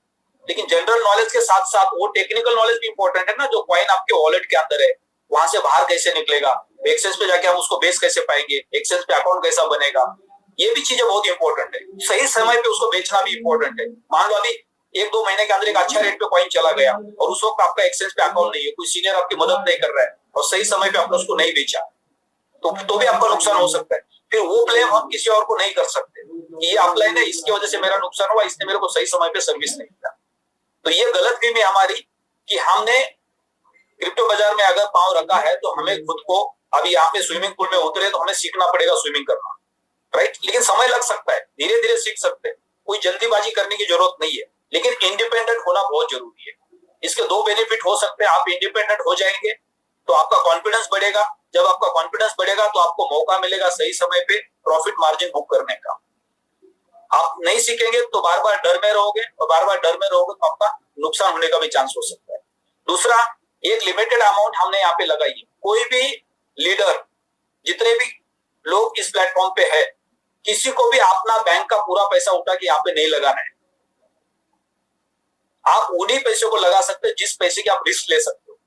लेकिन जनरल नॉलेज के साथ साथ वो टेक्निकल नॉलेज भी इंपॉर्टेंट है ना, जो कॉइन आपके वॉलेट के अंदर है वहां से बाहर कैसे निकलेगा, एक्सचेंज पे जाके हम उसको बेच कैसे पाएंगे, एक्सचेंज पे अकाउंट कैसा बनेगा, ये भी चीजें बहुत इंपॉर्टेंट है। सही समय पे उसको बेचना भी इंपॉर्टेंट है। मान लो अभी 1-2 महीने के अंदर एक अच्छा रेट पे कॉइन चला गया और उस वक्त आपका एक्सचेंज पे अकाउंट नहीं है, कोई सीनियर आपकी मदद नहीं कर रहा है और सही समय पे आपने उसको नहीं बेचा, तो भी आपका नुकसान हो सकता है। फिर वो ब्लेम हम किसी और को नहीं कर सकते, ये ऑफलाइन है, इसकी वजह से मेरा नुकसान हुआ, इसने मेरे को सही समय पे सर्विस नहीं दिया। तो ये गलतफहमी हमारी कि हमने क्रिप्टो बाजार में अगर पांव रखा है तो हमें खुद को, अभी यहाँ पे स्विमिंग पूल में उतरे तो हमें सीखना पड़ेगा स्विमिंग करना, राइट। लेकिन समय लग सकता है, धीरे धीरे सीख सकते हैं, कोई जल्दीबाजी करने की जरूरत नहीं है। लेकिन इंडिपेंडेंट होना बहुत जरूरी है। इसके 2 बेनिफिट हो सकते हैं। आप इंडिपेंडेंट हो जाएंगे तो आपका कॉन्फिडेंस बढ़ेगा। जब आपका कॉन्फिडेंस बढ़ेगा तो आपको मौका मिलेगा सही समय पे प्रॉफिट मार्जिन बुक करने का। आप नहीं सीखेंगे तो बार बार डर में रहोगे, और बार बार डर में रहोगे तो आपका नुकसान होने का भी चांस हो सकता है। दूसरा, एक लिमिटेड अमाउंट हमने यहाँ पे लगाई है। कोई भी लीडर, जितने भी लोग इस प्लेटफॉर्म पे है, किसी को भी अपना बैंक का पूरा पैसा उठा के यहाँ पे नहीं लगाना है। आप उन्हीं पैसे को लगा सकते हैं जिस पैसे की आप रिस्क ले सकते हो।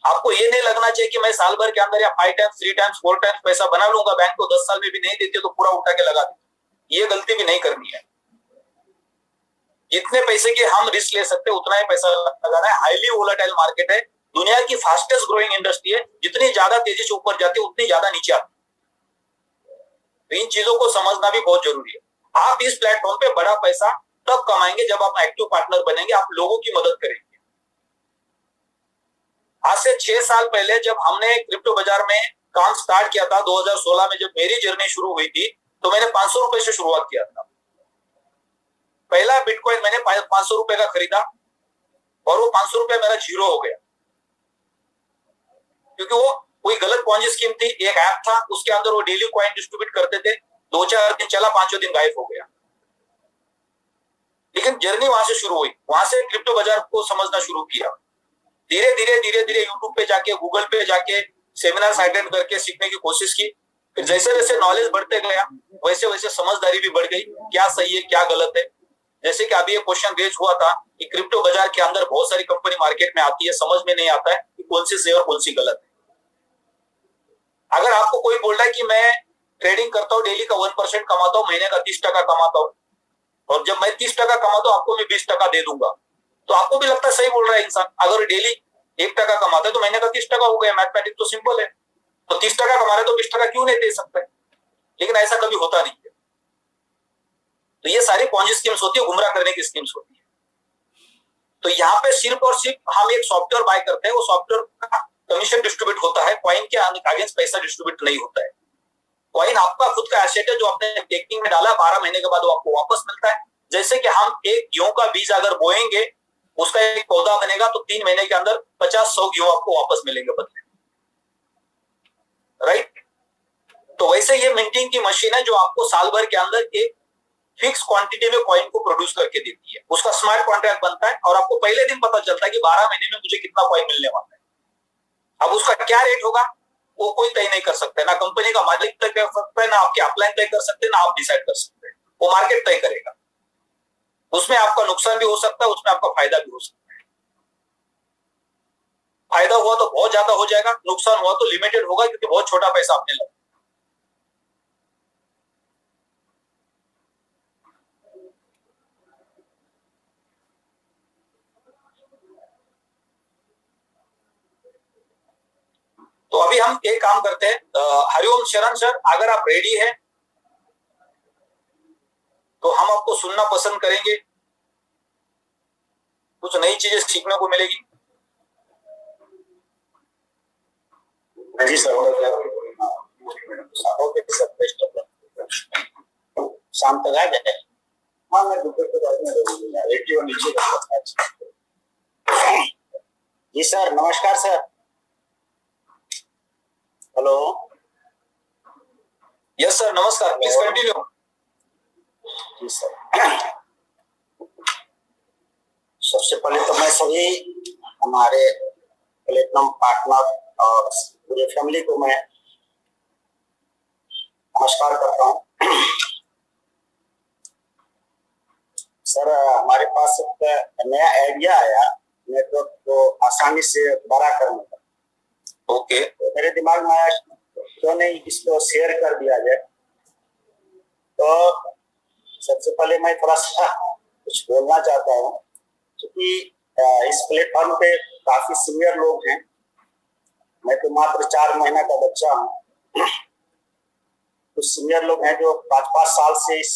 आपको ये नहीं लगना चाहिए कि मैं साल भर के अंदर या 5 टाइम्स 3 टाइम्स 4 टाइम्स पैसा बना लूंगा, बैंक को 10 साल में भी नहीं देते तो पूरा उठा के लगा देते। ये गलती भी नहीं करनी है। जितने पैसे की हम रिस्क ले सकते हैं उतना ही पैसा लगाना है। हाईली वोलेटाइल मार्केट है, दुनिया की फास्टेस्ट ग्रोइंग इंडस्ट्री है। जितनी ज्यादा तेजी से ऊपर जाती है उतनी ज्यादा नीचे आती है। इन चीजों को समझना भी बहुत जरूरी है। आप इस प्लेटफॉर्म पे बड़ा पैसा तब कमाएंगे जब आप एक्टिव पार्टनर बनेंगे, आप लोगों की मदद करेंगे। आज से 6 साल पहले जब हमने क्रिप्टो बाजार में काम स्टार्ट किया था, 2016 में जब मेरी जर्नी शुरू हुई थी, तो मैंने 500 रुपए से शुरुआत किया था। पहला बिटकॉइन मैंने 500 रुपए का खरीदा और वो 500 रुपए मेरा जीरो हो गया, क्योंकि वो कोई गलत पॉन्जी स्कीम थी। एक ऐप था, उसके अंदर वो डेली कॉइन डिस्ट्रीब्यूट करते थे, 2-4 दिन चला, 5वें दिन गायब हो गया। लेकिन जर्नी वहां से शुरू हुई, वहां से क्रिप्टो बाजार को समझना शुरू किया। धीरे धीरे यूट्यूब पे जाके, गूगल पे जाके सेमिनार अटेंड करके सीखने की कोशिश की। फिर जैसे जैसे नॉलेज बढ़ते गया वैसे वैसे समझदारी भी बढ़ गई, क्या सही है क्या गलत है। जैसे कि अभी एक क्वेश्चन रेज हुआ था कि क्रिप्टो बाजार के अंदर बहुत सारी कंपनी मार्केट में आती है, समझ में नहीं आता है कि कौन सी सही और कौन सी गलत है। अगर आपको कोई बोल रहा है कि मैं ट्रेडिंग करता हूँ, डेली का 1% कमाता हूँ, महीने का 30% कमाता हूँ, और जब मैं 30% कमाता हूँ आपको मैं 20% दे दूंगा, तो आपको भी लगता है सही बोल रहा है इंसान। अगर डेली 1% कमाता है तो महीने का 30% हो गया, मैथमेटिक्स तो सिंपल है। तो 30% कमा रहे तो 20% क्यों नहीं दे सकते? लेकिन ऐसा कभी होता नहीं है। तो ये सारी पॉन्जी स्कीम्स होती है, गुमराह करने की स्कीम्स होती है। तो यहाँ पे सिर्फ और सिर्फ हम एक सॉफ्टवेयर बाय करते हैं, वो सॉफ्टवेयर का कमीशन डिस्ट्रीब्यूट होता है, कॉइन के अगेंस्ट पैसा डिस्ट्रीब्यूट नहीं होता है। कॉइन आपका खुद का एसेट है जो आपने टेकिंग में डाला, 12 महीने के बाद वो आपको वापस मिलता है। जैसे कि हम एक गेहूं का बीज अगर बोएंगे, उसका एक पौधा बनेगा, तो 3 महीने के अंदर 50-100 गेहूं आपको वापस मिलेंगे बदले, राइट। तो वैसे ये मिंटिंग की मशीन है जो आपको साल भर के अंदर एक फिक्स क्वांटिटी में कॉइन को प्रोड्यूस करके देती है। उसका स्मार्ट कॉन्ट्रैक्ट बनता है और आपको पहले दिन पता चलता है कि 12 महीने में मुझे कितना कॉइन मिलने वाला है। अब उसका क्या रेट होगा वो कोई तय नहीं कर सकता है, ना कंपनी का मालिक तय कर सकता है, ना आपके अपलाइन तय कर सकते हैं, ना आप डिसाइड कर सकते हैं। वो मार्केट तय करेगा। उसमें आपका नुकसान भी हो सकता है, उसमें आपका फायदा भी हो सकता है। फायदा हुआ तो बहुत ज्यादा हो जाएगा, नुकसान हुआ तो लिमिटेड होगा, क्योंकि बहुत छोटा पैसा आपने लगा। तो अभी हम एक काम करते हैं, हरिओम शरण सर, अगर आप रेडी हैं तो हम आपको सुनना पसंद करेंगे, कुछ नई चीजें सीखने को मिलेगी।
जी सर,
शाम तक आ जाए।
हाँ मैं दोपहर तक आऊंगा, 81 नीचे का।
जी सर, नमस्कार सर। हेलो।
यस सर, नमस्कार, प्लीज कंटिन्यू।
जी सर, सबसे पहले तो मैं सभी हमारे प्लेटिनम पार्टनर और पूरे फैमिली को मैं नमस्कार करता हूँ। सर, हमारे पास एक नया आइडिया आया नेटवर्क को आसानी से बड़ा करने का।
ओके।
मेरे दिमाग में आया क्यों नहीं इसको शेयर कर दिया जाए। तो सबसे पहले मैं थोड़ा सा कुछ बोलना चाहता हूँ, क्योंकि इस प्लेटफॉर्म पे काफी सीनियर लोग हैं। मैं तो मात्र 4 महीना का बच्चा हूँ। कुछ सीनियर लोग हैं जो 5-5 साल से इस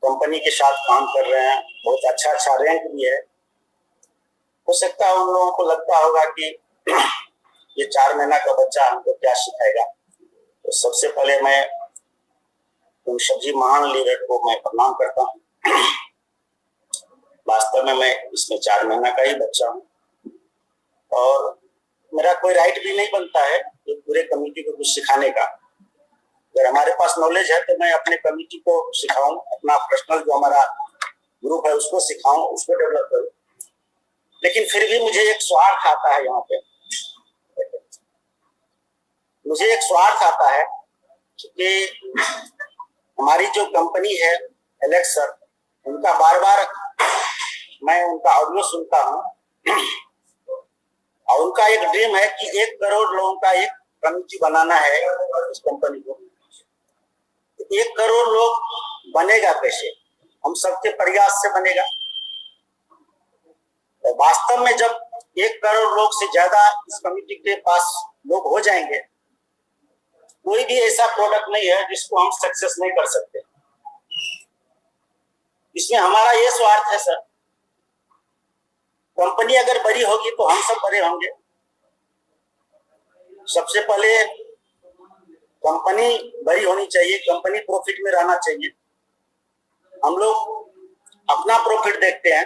कंपनी के साथ काम कर रहे हैं, बहुत अच्छा रैंक भी है। हो सकता है उन लोगों को लगता होगा कि ये 4 महीना का बच्चा हमको क्या सिखाएगा। तो सबसे पहले मैं उन सभी महान लीडर को मैं प्रणाम करता हूँ। वास्तव में मैं इसमें 4 महीना का ही बच्चा हूँ और मेरा कोई राइट भी नहीं बनता है कि पूरे कमेटी को कुछ सिखाने का। अगर हमारे पास नॉलेज है तो मैं अपने कमेटी को सिखाऊं, अपना पर्सनल जो हमारा ग्रुप है उसको सिखाऊं, उसको डेवलप करूं। लेकिन फिर भी मुझे एक स्वार्थ आता है, यहाँ पे मुझे एक स्वार्थ आता है कि हमारी जो कंपनी है एलेक्स सर, उनका बार बार मैं उनका ऑडियो सुनता हूँ और उनका एक ड्रीम है कि 1 करोड़ लोगों का एक कमेटी बनाना है इस कंपनी को। 1 करोड़ लोग बनेगा कैसे? हम सबके प्रयास से बनेगा। तो वास्तव में जब 1 करोड़ लोग से ज्यादा इस कमेटी के पास लोग हो जाएंगे, कोई भी ऐसा प्रोडक्ट नहीं है जिसको हम सक्सेस नहीं कर सकते। इसमें हमारा ये स्वार्थ है सर, कंपनी अगर बड़ी होगी तो हम सब बड़े होंगे। सबसे पहले कंपनी बड़ी होनी चाहिए, कंपनी प्रॉफिट में रहना चाहिए। हम लोग अपना प्रॉफिट देखते हैं,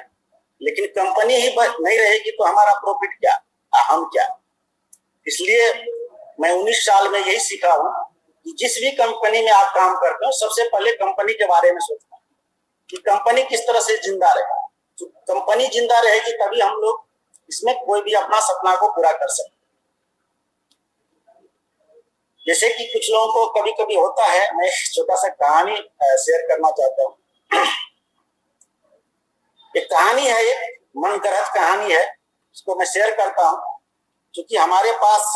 लेकिन कंपनी ही नहीं रहेगी तो हमारा प्रॉफिट क्या, हम क्या। इसलिए मैं 19 साल में यही सीखा हूं कि जिस भी कंपनी में आप काम करते हो, सबसे पहले कंपनी के बारे में सोचना कि कंपनी किस तरह से जिंदा रहे। तो कंपनी जिंदा रहेगी तभी हम लोग इसमें कोई भी अपना सपना को पूरा कर सकते। जैसे कि कुछ लोगों को कभी कभी होता है, मैं छोटा सा कहानी शेयर करना चाहता हूँ। एक कहानी है, एक मनगढ़ंत कहानी है, इसको मैं शेयर करता हूँ। क्योंकि हमारे पास,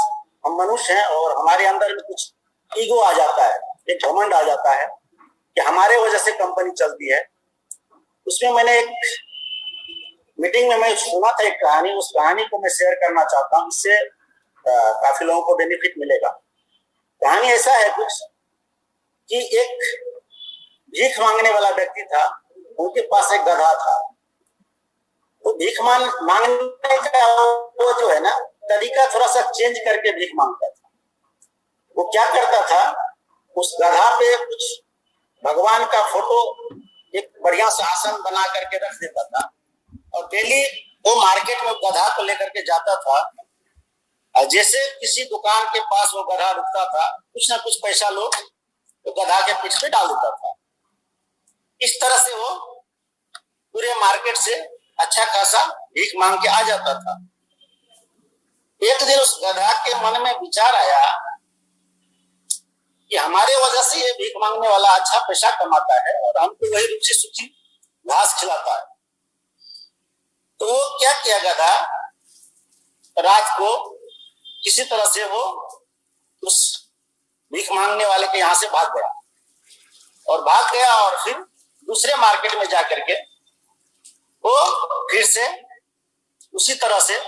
हम मनुष्य हैं और हमारे अंदर में कुछ ईगो आ जाता है, एक घमंड आ जाता है कि हमारे वजह से कंपनी चलती है। उसमें मैंने एक मीटिंग में मैं सुना था एक कहानी, उस कहानी को मैं शेयर करना चाहता हूँ, इससे काफी लोगों को बेनिफिट मिलेगा। कहानी ऐसा है कुछ कि एक भीख मांगने वाला व्यक्ति था, उनके पास एक गधा था। तो भीख मांगने का वो जो है ना तरीका थोड़ा सा चेंज करके भीख मांगता था। वो क्या करता था, उस गधा पे कुछ भगवान का फोटो, एक बढ़िया सा आसन बना करके रख देता था और डेली वो मार्केट में गधा को लेकर के जाता था। जैसे किसी दुकान के पास वो गधा रुकता था, कुछ ना कुछ पैसा लोग तो गधा के पीठ पे डाल देता था। इस तरह से वो पूरे मार्केट से अच्छा खासा भीख मांग के आ जाता था। एक दिन उस गधा के मन में विचार आया कि हमारे वजह से ये भीख मांगने वाला अच्छा पैसा कमाता है और हमको वही रुचि सूची घास खिलाता है। तो वो क्या किया, गधा रात को किसी तरह से वो उस भीख मांगने वाले के यहां से भाग गया और फिर दूसरे मार्केट में जाकर के वो फिर से उसी तरह से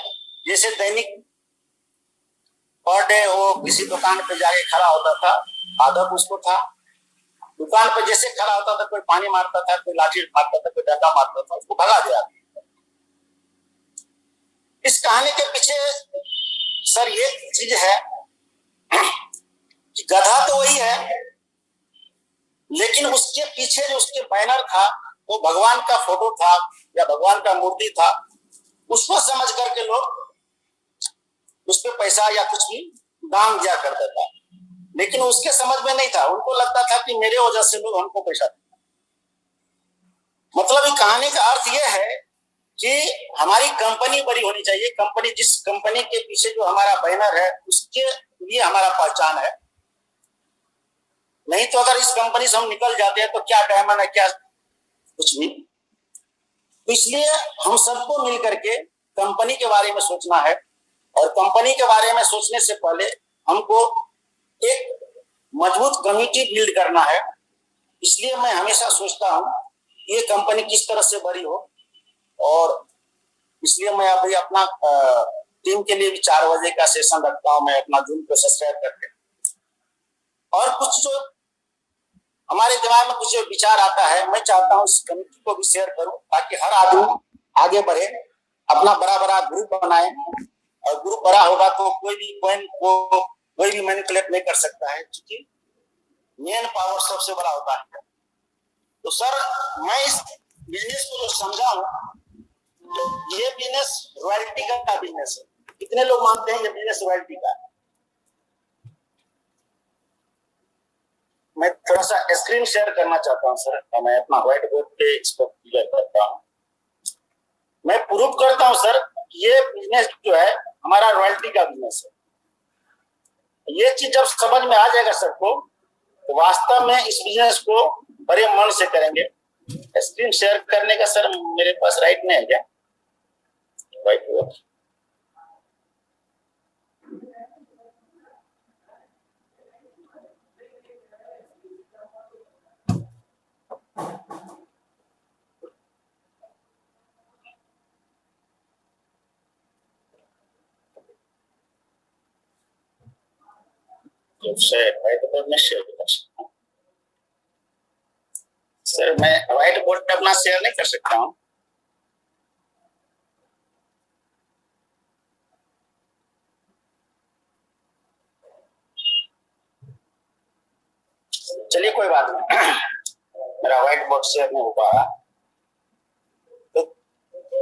जैसे दैनिक पर डे वो किसी दुकान पे जाके खड़ा होता था। आदत उसको था, दुकान पे जैसे खड़ा होता था, कोई पानी मारता था, कोई लाठी मारता था, कोई डंडा मारता था, उसको भगा दिया। इस कहानी के पीछे सर ये चीज है कि गधा तो वही है, लेकिन उसके पीछे जो उसके बैनर था वो भगवान का फोटो था या भगवान का मूर्ति था। उसको समझ करके लोग उस पर पैसा या कुछ भी दान दिया करता था, लेकिन उसके समझ में नहीं था। उनको लगता था कि मेरे वजह से लोग हमको पैसा देते। मतलब इस कहानी का अर्थ यह है कि हमारी कंपनी बड़ी होनी चाहिए। कंपनी, जिस कंपनी के पीछे जो हमारा बैनर है उसके लिए हमारा पहचान है। नहीं तो अगर इस कंपनी से हम निकल जाते हैं तो क्या डायमंड है, क्या कुछ भी। तो इसलिए हम सबको मिल करके कंपनी के बारे में सोचना है और कंपनी के बारे में सोचने से पहले हमको एक मजबूत कम्युनिटी बिल्ड करना है। इसलिए मैं हमेशा सोचता हूँ ये कंपनी किस तरह से बड़ी हो, और इसलिए मैं अभी अपना टीम के लिए भी 4 बजे का सेशन रखता हूँ, मैं अपना जूम को सब्सक्राइब करके। और कुछ जो हमारे दिमाग में कुछ विचार आता है, मैं चाहता हूँ इस कम्युनिटी को भी शेयर करूं ताकि हर आदमी आगे बढ़े, अपना बड़ा बड़ा ग्रुप बनाए। और ग्रुप बड़ा होगा तो कोई भी मैनिपुलेट नहीं कर सकता है, क्योंकि मेन पावर सबसे बड़ा होता है। तो सर मैं इस बिजनेस को जो समझा हूँ, तो ये बिजनेस रॉयल्टी का बिजनेस है। कितने लोग मानते हैं ये बिजनेस रॉयल्टी का है? मैं थोड़ा सा स्क्रीन शेयर करना चाहता हूँ सर, मैं अपना व्हाइट बोर्ड पे इसको क्लियर करता हूँ। मैं प्रूव करता हूँ सर, ये बिजनेस जो है हमारा रॉयल्टी का बिजनेस है। ये चीज जब समझ में आ जाएगा सबको, तो वास्तव में इस बिजनेस को बड़े मन से करेंगे। स्क्रीन शेयर करने का सर मेरे पास राइट नहीं है क्या? व्हाइट बोर्ड व्हाइट बोर्ड में शेयर कर सकता हूँ सर। मैं व्हाइट बोर्ड पे अपना शेयर नहीं कर सकता हूँ। चलिए कोई बात नहीं, मेरा व्हाइट बोर्ड शेयर नहीं हो पाया। तो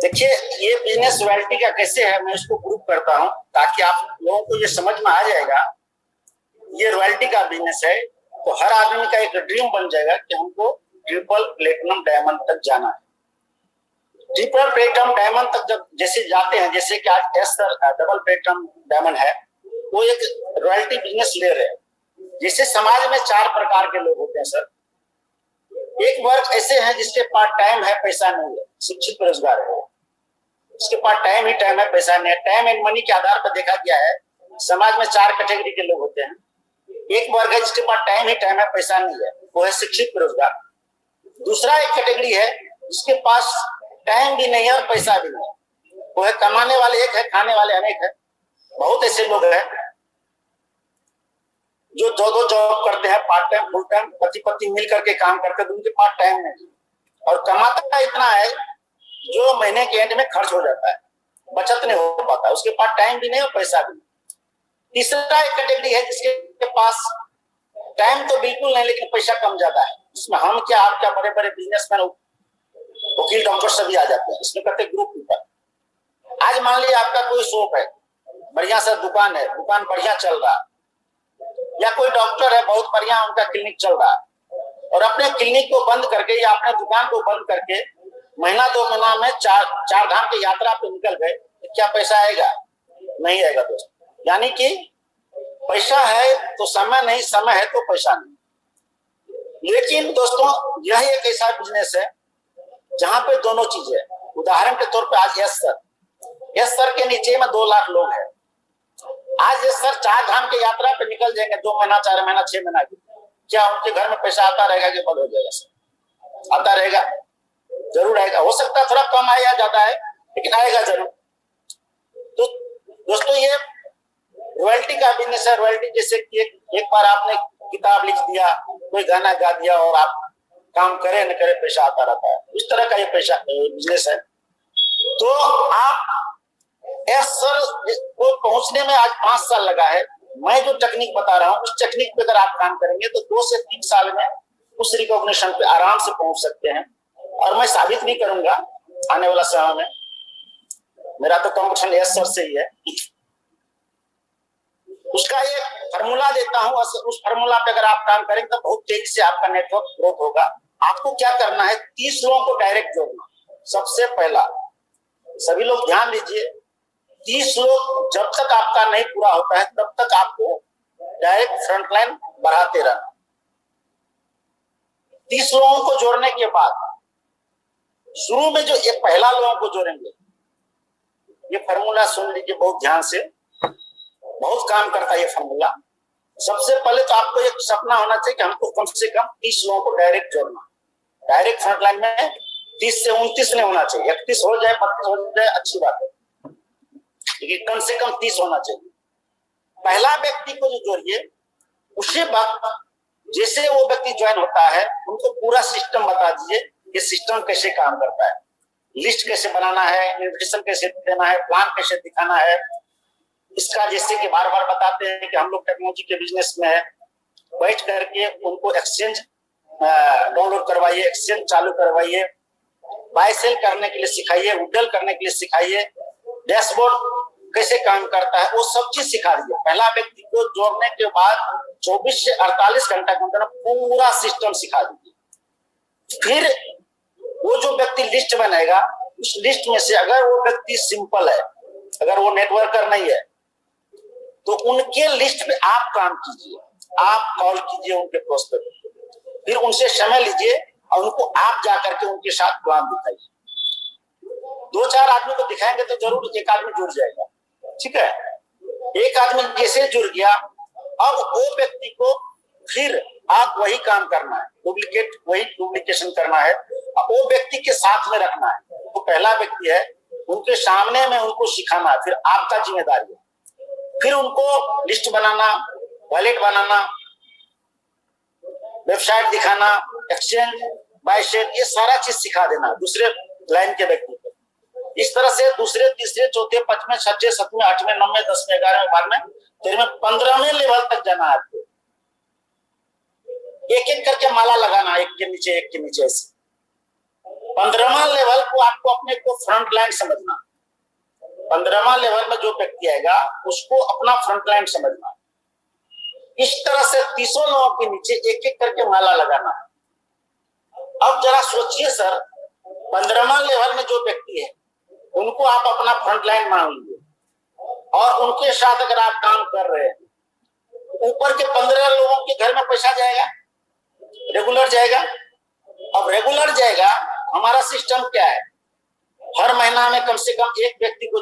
देखिए ये बिजनेस रॉयल्टी का कैसे है, मैं इसको प्रूव करता हूँ ताकि आप लोगों को ये समझ में आ जाएगा। ये रॉयल्टी का बिजनेस है तो हर आदमी का एक ड्रीम बन जाएगा कि हमको ट्रिपल प्लेटिनम डायमंड तक जाना है। ट्रिपल प्लेटिनम डायमंड तक जब जैसे जाते हैं, जैसे कि आज S sir double platinum diamond है, वो एक रॉयल्टी बिजनेस ले रहे हैं। जैसे समाज में 4 प्रकार के लोग होते हैं सर। एक वर्ग ऐसे हैं जिसके पास टाइम है, पैसा नहीं है, शिक्षित बेरोजगार है, इसके पास टाइम ही टाइम है, पैसा नहीं है। टाइम एंड मनी के आधार पर देखा गया है समाज में 4 कैटेगरी के लोग होते हैं। एक वर्ग है जिसके पास टाइम ही टाइम है, पैसा नहीं है, वो है शिक्षित बेरोजगार। दूसरा एक कैटेगरी है जिसके पास टाइम भी नहीं है और पैसा भी नहीं है, वो है कमाने वाले एक है, खाने वाले अनेक है। बहुत ऐसे लोग हैं जो 2-2 जॉब करते हैं, पार्ट टाइम फुल टाइम, पति पत्नी मिल करके काम करते हैं, उनके पास टाइम नहीं और कमाता इतना है जो महीने के एंड में खर्च हो जाता है, बचत नहीं हो पाता, उसके पास टाइम भी नहीं और पैसा भी नहीं। तीसरा एक कैटेगरी है जिसके पास टाइम तो बिल्कुल नहीं लेकिन पैसा कम ज्यादा है। इसमें हम क्या, आप क्या, बड़े बड़े बिजनेसमैन, वकील, डॉक्टर सभी आ जाते हैं। इसमें कहते हैं ग्रुप पीपल। आज मान लीजिए आपका कोई शॉप है, बढ़िया सा दुकान है, दुकान बढ़िया चल रहा है, या कोई डॉक्टर है, बहुत बढ़िया उनका क्लिनिक चल रहा है, और अपने क्लिनिक को बंद करके या अपने दुकान को बंद करके महीना 2 महीना में 4 धाम की यात्रा पे निकल गए, तो क्या पैसा आएगा? नहीं आएगा दोस्तों। यानी कि पैसा है तो समय नहीं, समय है तो पैसा नहीं। लेकिन दोस्तों यह एक ऐसा बिजनेस है जहां पे दोनों चीजें है। उदाहरण के तौर पे आज यस सर के नीचे में 2 लाख लोग हैं। आज यस सर 4 धाम की यात्रा पे निकल जाएंगे, 2 महीना, 4 महीना, 6 महीना की, क्या उनके घर में पैसा आता रहेगा कि बंद हो जाएगा? सर आता रहेगा, जरूर आएगा। हो सकता है थोड़ा कम आए या ज्यादा है, लेकिन आएगा जरूर। तो दोस्तों ये रॉयल्टी का बिजनेस है। रॉयल्टी जैसे कि एक बार आपने किताब लिख दिया, कोई गाना गा दिया और आप काम करे न करे पैसा आता रहता है, इस तरह का ये पैसा बिजनेस है। तो आप एस सर को पहुंचने में आज 5 साल लगा है। मैं जो टेक्निक बता रहा हूँ उस टेक्निक पे अगर आप काम करेंगे तो 2 से 3 साल में उस रिकॉग्निशन पे आराम से पहुंच सकते हैं। और मैं साबित भी करूंगा आने वाला समय में। मेरा तो कंपटीशन एस सर से ही है। उसका एक फार्मूला देता हूं, उस फार्मूला पे अगर आप काम करेंगे तो बहुत तेजी से आपका नेटवर्क ग्रोथ होगा। आपको क्या करना है, 30 लोगों को डायरेक्ट जोड़ना। सबसे पहला, सभी लोग ध्यान दीजिए, 30 लोग जब तक आपका नहीं पूरा होता है तब तक आपको डायरेक्ट फ्रंटलाइन बढ़ाते रहना। 30 लोगों को जोड़ने के बाद शुरू में जो एक पहला लोगों को जोड़ेंगे, ये फार्मूला सुन लीजिए बहुत ध्यान से, बहुत काम करता है ये फार्मूला। सबसे पहले तो आपको एक सपना होना चाहिए कि हमको कम से कम 30 लोगों को डायरेक्ट जोड़ना। डायरेक्ट फ्रंटलाइन में 30 से 29 नहीं होना चाहिए, 31 हो जाए, 32 हो जाए, अच्छी बात है, लेकिन कम से कम 30 होना चाहिए। पहला व्यक्ति को जो जोड़िए, उसी वक्त जैसे वो व्यक्ति ज्वाइन होता है उनको पूरा सिस्टम बता दीजिए, ये सिस्टम कैसे काम करता है, लिस्ट कैसे बनाना है, इन्विटेशन कैसे देना है, प्लान कैसे दिखाना है। इसका जैसे कि बार बार बताते हैं कि हम लोग टेक्नोलॉजी के बिजनेस में है, बैठ करके उनको एक्सचेंज डाउनलोड करवाइए, एक्सचेंज चालू करवाइए, बाय सेल करने के लिए सिखाइए, विड्रॉल करने के लिए सिखाइए, डैशबोर्ड कैसे काम करता है, वो सब चीज सिखा दीजिए। पहला व्यक्ति को जोड़ने के बाद 24 से 48 घंटा के अंदर पूरा सिस्टम सिखा दीजिए। फिर वो जो व्यक्ति लिस्ट बनाएगा, उस लिस्ट में से अगर वो व्यक्ति सिंपल है, अगर वो नेटवर्कर नहीं है, तो उनके लिस्ट पे आप काम कीजिए, आप कॉल कीजिए उनके प्रोस्पेक्ट, फिर उनसे समय लीजिए और उनको आप जाकर के उनके साथ प्लान दिखाइए। 2-4 आदमी को दिखाएंगे तो जरूर एक आदमी जुड़ जाएगा, ठीक है। एक आदमी जैसे जुड़ गया, अब वो व्यक्ति को फिर आप वही काम करना है, वही डुप्लीकेशन करना है, वो व्यक्ति के साथ में रखना है। वो पहला व्यक्ति है, उनके सामने में उनको सिखाना है, फिर आपका जिम्मेदारी है। फिर उनको लिस्ट बनाना, वॉलेट बनाना, वेबसाइट दिखाना, एक्सचेंज, बाय सेल, ये सारा चीज सिखा देना दूसरे लाइन के व्यक्ति को। इस तरह से दूसरे, तीसरे, चौथे, 5वें, 6वें, 7वें, 8वें, 9वें, 10वें, 11वें, 12वें, 13वें, 15वें लेवल तक जाना है आपको। एक एक करके माला लगाना, एक के नीचे ऐसे। 15वां लेवल को आपको अपने को फ्रंट लाइन समझना। 15वां लेवल में जो व्यक्ति आएगा उसको अपना फ्रंट लाइन समझना। इस तरह से 300 लोगों के नीचे एक एक करके माला लगाना। अब जरा सोचिए सर, 15वां लेवल में जो व्यक्ति है उनको आप अपना फ्रंट लाइन मान लीजिए और उनके साथ अगर आप काम कर रहे हैं, ऊपर के 15 लोगों के घर में पैसा जाएगा, रेगुलर जाएगा। अब रेगुलर जाएगा, हमारा सिस्टम क्या है, हर महीना में कम से कम एक व्यक्ति को